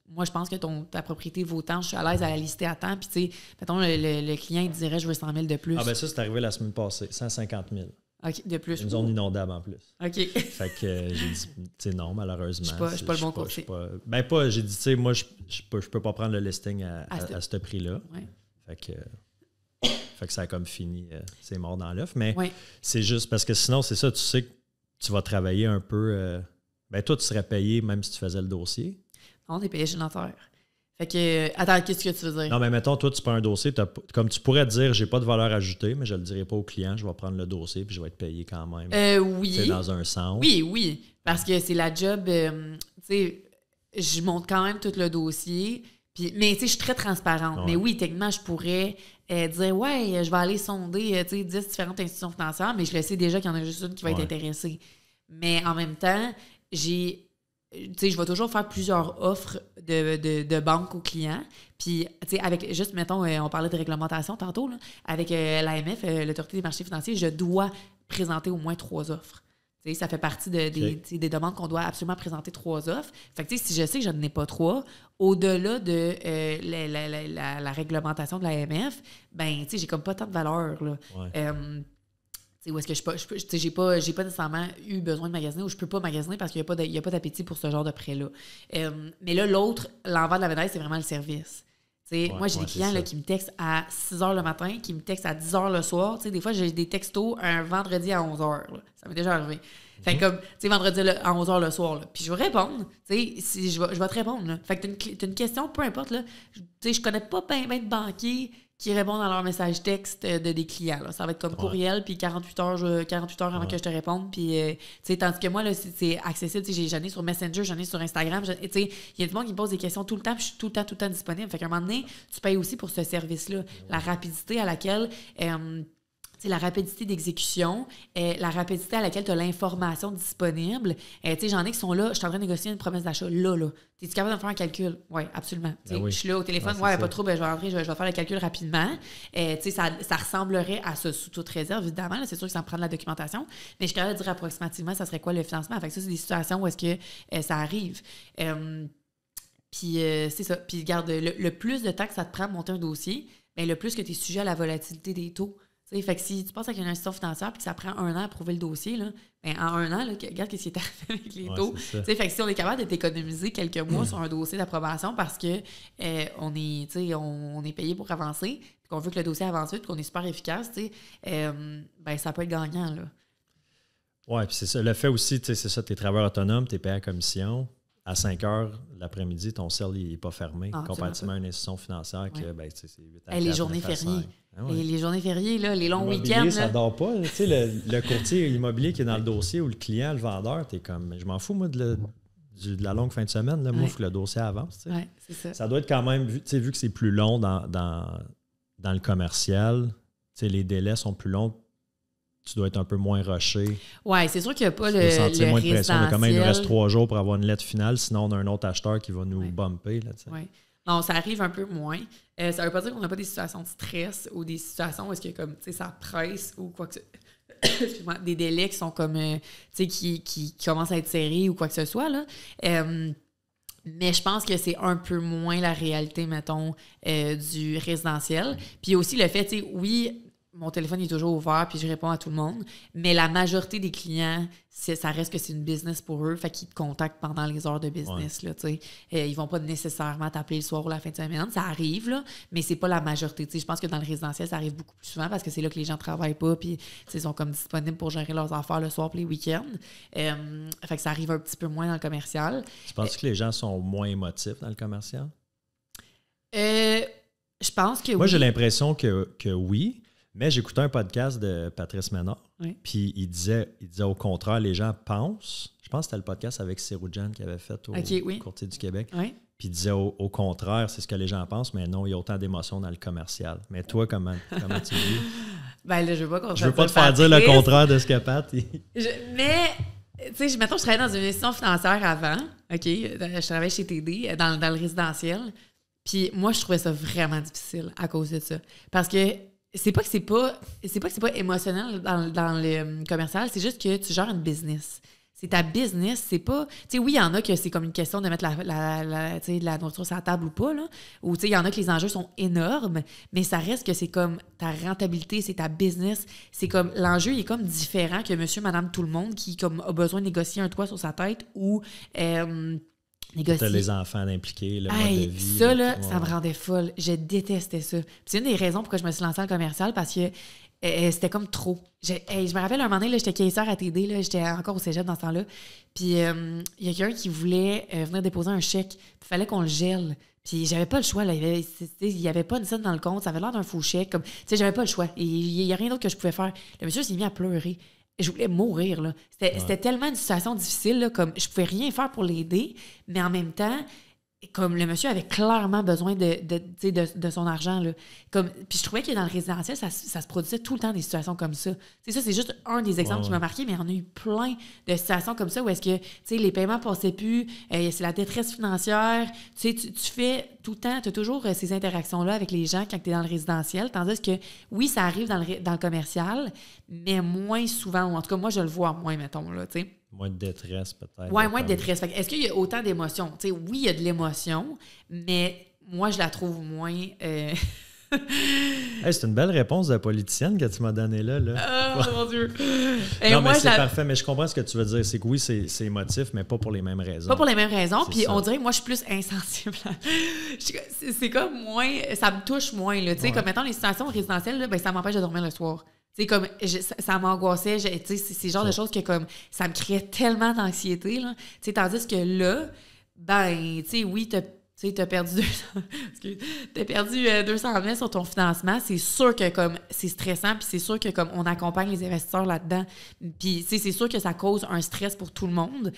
moi, je pense que ta propriété vaut tant, je suis à l'aise à la lister à temps, puis, tu sais, mettons, le client, il dirait, je veux 100 000 de plus. Ah, ben ça, c'est arrivé la semaine passée, 150 000. OK, de plus. Une zone inondable en plus. OK. Fait que j'ai dit, tu sais, non, malheureusement. Je suis pas le bon courtier. J'ai dit, tu sais, moi, je peux pas prendre le listing à ce prix-là. Ouais. Fait que ça a comme fini, c'est mort dans l'œuf. Mais c'est juste parce que sinon, c'est ça, tu sais que tu vas travailler un peu. Toi, tu serais payé même si tu faisais le dossier. Non, on est payé chez le notaire. Fait que, attends, qu'est-ce que tu veux dire? Non, mais mettons, toi, tu prends un dossier, comme tu pourrais te dire, j'ai pas de valeur ajoutée, mais je le dirai pas au client, je vais prendre le dossier puis je vais être payé quand même. Oui. C'est dans un sens. Oui, parce que c'est la job, tu sais, je monte quand même tout le dossier, mais tu sais, je suis très transparente. Ouais. Mais oui, techniquement, je pourrais dire, ouais, je vais aller sonder, tu sais, 10 différentes institutions financières, mais je le sais déjà qu'il y en a juste une qui va être intéressée. Mais en même temps, tu sais, je vais toujours faire plusieurs offres de banque aux clients. Puis, tu sais, avec, juste, mettons, on parlait de réglementation tantôt, là, avec l'AMF, l'Autorité des marchés financiers, je dois présenter au moins 3 offres. Ça fait partie des demandes qu'on doit absolument présenter 3 offres. Fait que si je sais que je n'en ai pas 3, au-delà de la réglementation de l'AMF, ben j'ai comme pas tant de valeur. Là. Ouais. Où est-ce que j'ai pas nécessairement eu besoin de magasiner ou je peux pas magasiner parce qu'il n'y a pas d'appétit pour ce genre de prêt-là. Mais là, l'envers de la médaille, c'est vraiment le service. Moi, j'ai des clients là, qui me textent à 6 h le matin, qui me textent à 10 h le soir. Des fois, j'ai des textos un vendredi à 11 h. Là. Ça m'est déjà arrivé. Fait comme, vendredi à 11 h le soir. Là. Puis je vais répondre. Si je vais te répondre. Là. Fait que t'as une question, peu importe. Là, je connais pas bien de banquiers qui répondent à leur message texte des clients. Là. Ça va être comme courriel, puis 48 heures avant que je te réponde. Puis, tandis que moi, là, c'est accessible. J'en ai sur Messenger, j'en ai sur Instagram. Il y a du monde qui me pose des questions tout le temps, puis je suis tout le temps disponible. Fait qu'à un moment donné, tu payes aussi pour ce service-là. La rapidité à laquelle... la rapidité d'exécution, la rapidité à laquelle tu as l'information disponible. J'en ai qui sont là, je suis en train de négocier une promesse d'achat. Là. Es-tu capable de me faire un calcul? Oui, absolument. Je suis là au téléphone, pas trop, je vais rentrer, je vais faire le calcul rapidement. Ça ressemblerait à ça sous toute réserve, évidemment. Là, c'est sûr que ça me prend de la documentation, mais je suis capable de dire approximativement ça serait quoi le financement. Fait que ça, c'est des situations où est-ce que ça arrive. Puis c'est ça. Puis regarde, le plus de temps que ça te prend de monter un dossier, bien, le plus que tu es sujet à la volatilité des taux. Fait que si tu passes avec une institution financière et que ça prend 1 an à prouver le dossier, là, ben en 1 an, là, regarde ce qui est arrivé avec les taux. Fait que si on est capable de t'économiser quelques mois sur un dossier d'approbation parce que on est payé pour avancer, puis qu'on veut que le dossier avance vite, puis qu'on est super efficace, ben ça peut être gagnant. Oui, puis c'est ça. Le fait aussi, c'est ça, tu es travailleur autonome, tu es payé à commission. À 5 h l'après-midi, ton cell n'est pas fermé, comparativement à une institution financière que c'est 8 à 4, les journées fériées. Les journées fériées, là, les longs week-ends. Ça ne dort pas. Le courtier immobilier qui est dans le dossier ou le client, le vendeur, tu es comme, je m'en fous, moi, de la longue fin de semaine. Là, moi, il faut que le dossier avance. Oui, c'est ça. Ça doit être quand même, vu que c'est plus long dans le commercial, les délais sont plus longs. Tu dois être un peu moins rushé. Oui, c'est sûr qu'il n'y a pas le sentir moins de pression. résidentiel. Il nous reste 3 jours pour avoir une lettre finale, sinon on a un autre acheteur qui va nous bumper. Oui. Non, ça arrive un peu moins. Ça ne veut pas dire qu'on n'a pas des situations de stress ou des situations où est-ce que comme, ça presse ou quoi que ce soit. Des délais qui sont comme qui commencent à être serrés ou quoi que ce soit. Là. Mais je pense que c'est un peu moins la réalité, mettons, du résidentiel. Puis aussi le fait, oui, mon téléphone est toujours ouvert puis je réponds à tout le monde, mais la majorité des clients, ça reste que c'est une business pour eux, fait qu'ils te contactent pendant les heures de business. Là, ils vont pas nécessairement t'appeler le soir ou la fin de semaine. Ça arrive, là, mais c'est pas la majorité. Je pense que dans le résidentiel, ça arrive beaucoup plus souvent parce que c'est là que les gens travaillent pas puis ils sont comme disponibles pour gérer leurs affaires le soir et les week-ends. Fait que ça arrive un petit peu moins dans le commercial. Tu penses que les gens sont moins émotifs dans le commercial? Je pense que Moi, j'ai l'impression que oui. Mais j'écoutais un podcast de Patrice Ménard, puis il disait au contraire, les gens pensent, je pense que c'était le podcast avec Seroujan qui avait fait au Courtier du Québec, puis il disait au contraire, c'est ce que les gens pensent, mais non, il y a autant d'émotions dans le commercial. Mais toi, comment tu dis? Ben là, je veux pas te faire dire le contraire de ce que Pat... Mais... Tu sais, mettons, je travaillais dans une institution financière avant, je travaillais chez TD, dans le résidentiel, puis moi, je trouvais ça vraiment difficile à cause de ça. Parce que c'est pas que c'est pas émotionnel dans le commercial, c'est juste que tu gères une business. C'est ta business, c'est pas... Tu sais, oui, il y en a que c'est comme une question de mettre la nourriture sur la table ou pas, là. Ou, tu sais, il y en a que les enjeux sont énormes, mais ça reste que c'est comme ta rentabilité, c'est ta business. C'est comme... L'enjeu, il est comme différent que monsieur, madame, tout le monde qui, comme, a besoin de négocier un toit sur sa tête ou... T'as les enfants d'impliquer, le mode de vie. Ça, là, ça me rendait folle. Je détestais ça. Puis c'est une des raisons pourquoi je me suis lancée dans le commercial, parce que c'était comme trop. Je me rappelle un moment donné, là, j'étais caissière à TD, là, j'étais encore au cégep dans ce temps-là. Puis il y a quelqu'un qui voulait venir déposer un chèque. Il fallait qu'on le gèle. Puis j'avais pas le choix. Là. Il y avait pas une scène dans le compte. Ça avait l'air d'un faux chèque. Comme, j'avais pas le choix. Il y a rien d'autre que je pouvais faire. Le monsieur s'est mis à pleurer. Je voulais mourir, là. C'était tellement une situation difficile, là, comme je pouvais rien faire pour l'aider, mais en même temps, comme le monsieur avait clairement besoin de son argent. Là. Puis je trouvais que dans le résidentiel, ça se produisait tout le temps des situations comme ça. T'sais, ça, c'est juste un des exemples qui m'a marqué, mais il y en a eu plein de situations comme ça où est-ce que les paiements passaient plus, c'est la détresse financière. Tu fais tout le temps, tu as toujours ces interactions-là avec les gens quand tu es dans le résidentiel, tandis que oui, ça arrive dans le commercial, mais moins souvent, ou en tout cas, moi, je le vois moins, mettons, là, tu sais. Moins de détresse, peut-être. Oui, moins de détresse. Fait que est-ce qu'il y a autant d'émotions? Tu sais, oui, il y a de l'émotion, mais moi, je la trouve moins... Hey, c'est une belle réponse de politicienne que tu m'as donnée là. Oh, mon Dieu! Non, mais c'est parfait. Mais je comprends ce que tu veux dire. C'est que oui, c'est émotif, mais pas pour les mêmes raisons. Pas pour les mêmes raisons. Puis on dirait que moi, je suis plus insensible. C'est comme moins... Ça me touche moins, là. Tu sais, comme, mettons, les situations résidentielles, là, ben, ça m'empêche de dormir le soir. Tu sais, comme, ça m'angoissait. Tu sais, c'est le genre de choses que, comme, ça me créait tellement d'anxiété, là. Tu sais, tandis que là, ben, tu sais, oui, t'as perdu 200 000 sur ton financement. C'est sûr que, comme, c'est stressant, puis c'est sûr que, comme, on accompagne les investisseurs là-dedans. Puis, tu sais, c'est sûr que ça cause un stress pour tout le monde,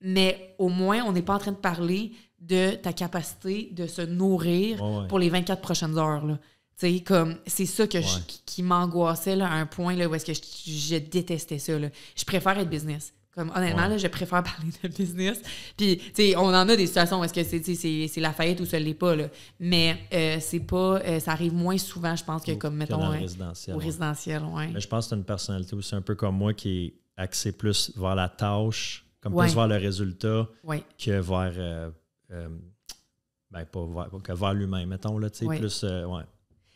mais au moins, on n'est pas en train de parler de ta capacité de se nourrir pour les 24 prochaines heures, là. Tu sais, comme, c'est ça que qui m'angoissait, là, à un point, là, où est-ce que je détestais ça, là. Je préfère être business. Comme, honnêtement, là, je préfère parler de business. Puis, tu sais, on en a des situations où est-ce que c'est la faillite ou ça l'est pas, là. Mais c'est pas... ça arrive moins souvent, je pense, que comme, mettons... Dans le résidentiel. Au résidentiel, oui. Mais je pense que c'est une personnalité aussi un peu comme moi qui est axée plus vers la tâche, comme plus vers le résultat que vers... ben, pas vers, que vers l'humain, mettons, là, tu sais, plus...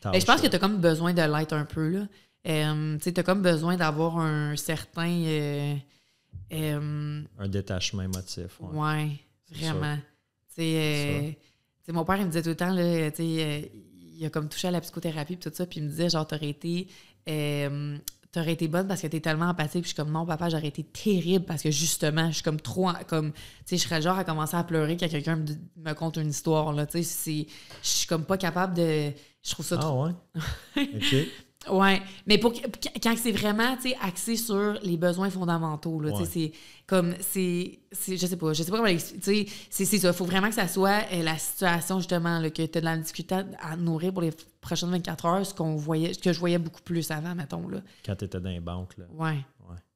Ben, je pense que tu as comme besoin de l'être un peu, là. Tu sais, tu as comme besoin d'avoir un certain... un détachement émotif. Oui, vraiment. Tu sais, mon père, il me disait tout le temps, là, tu sais, il a comme touché à la psychothérapie et tout ça, puis il me disait, genre, t'aurais été bonne parce que t'es tellement empathique. Puis je suis comme, non, papa, j'aurais été terrible parce que justement, je suis comme trop... comme, tu sais, je serais le genre à commencer à pleurer quand quelqu'un me conte une histoire, là. Tu sais, je suis comme pas capable de... Je trouve ça trop... ouais? OK. Oui, mais quand c'est vraiment, tu sais, axé sur les besoins fondamentaux, là, tu sais, c'est comme, je sais pas comment l'expliquer, tu sais, c'est ça, il faut vraiment que ça soit la situation, justement, là, que tu as de la difficulté à nourrir pour les prochaines 24 heures, ce que je voyais beaucoup plus avant, mettons, là. Quand tu étais dans les banques, là. Oui.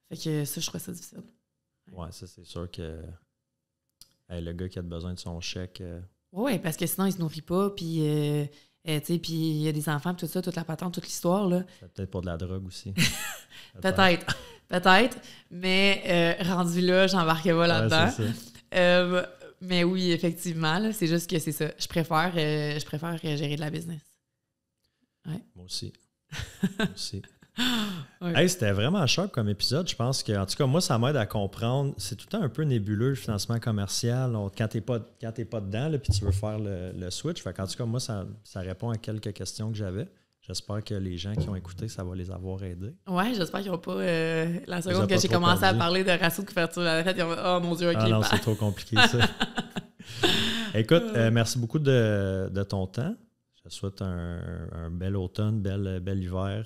Fait que ça, je trouvais ça difficile. Oui, ça, c'est sûr que le gars qui a besoin de son chèque... Oui, parce que sinon, il se nourrit pas, puis... puis il y a des enfants, tout ça, toute la patente, toute l'histoire, là. C'est peut-être pour de la drogue aussi. Peut-être. Mais rendu là, j'embarquais pas là-dedans. C'est ça. Mais oui, effectivement, là, c'est juste que c'est ça. Je préfère gérer de la business. Ouais. Moi aussi. Hey, c'était vraiment sharp comme épisode. Je pense que, en tout cas, moi, ça m'aide à comprendre. C'est tout le temps un peu nébuleux, le financement commercial. Quand tu n'es pas dedans, puis tu veux faire le switch. Fait qu'en tout cas, moi, ça répond à quelques questions que j'avais. J'espère que les gens qui ont écouté, ça va les avoir aidés. Oui, j'espère qu'ils n'ont pas... la seconde que j'ai commencé à parler de ratio de couverture de la retraite, ils ont dit « Oh mon Dieu, OK. » Ah non, c'est trop compliqué, ça. Écoute, merci beaucoup de ton temps. Je te souhaite un bel automne, bel hiver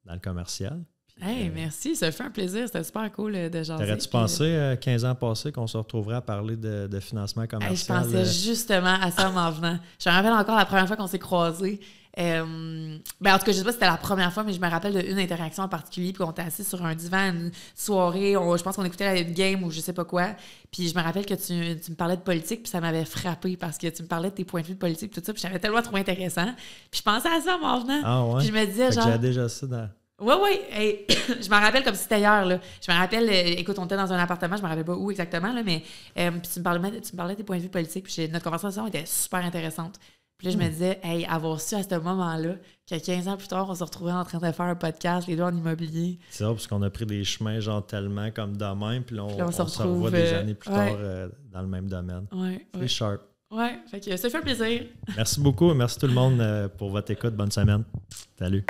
dans le commercial. Hey, merci, ça fait un plaisir. C'était super cool de jaser. T'aurais-tu pensé, 15 ans passés, qu'on se retrouverait à parler de financement commercial? Hey, je pensais justement à ça en m'en venant. Je me rappelle encore la première fois qu'on s'est croisés. En tout cas, je sais pas si c'était la première fois, mais je me rappelle d'une interaction en particulier, puis on était assis sur un divan une soirée, je pense qu'on écoutait une game ou je sais pas quoi, puis je me rappelle que tu me parlais de politique, puis ça m'avait frappé parce que tu me parlais de tes points de vue de politique, tout ça, puis j'avais tellement trouvé intéressant, puis je pensais à ça en m'en venant. Ah ouais? Puis je me disais genre... J'ai déjà ça dans... Oui. Hey, je me rappelle comme si c'était hier, là. Je me rappelle, écoute, on était dans un appartement, je me rappelle pas où exactement, là, mais puis tu me parlais de tes points de vue politiques, puis notre conversation était super intéressante. Puis là, je me disais, hey, avoir su à ce moment-là que 15 ans plus tard, on se retrouvait en train de faire un podcast, les deux en immobilier. C'est ça, parce qu'on a pris des chemins genre tellement comme de même, puis là, on se revoit des années plus tard dans le même domaine. C'est sharp. Ouais, fait que ça fait un plaisir. Merci beaucoup et merci tout le monde pour votre écoute. Bonne semaine. Salut.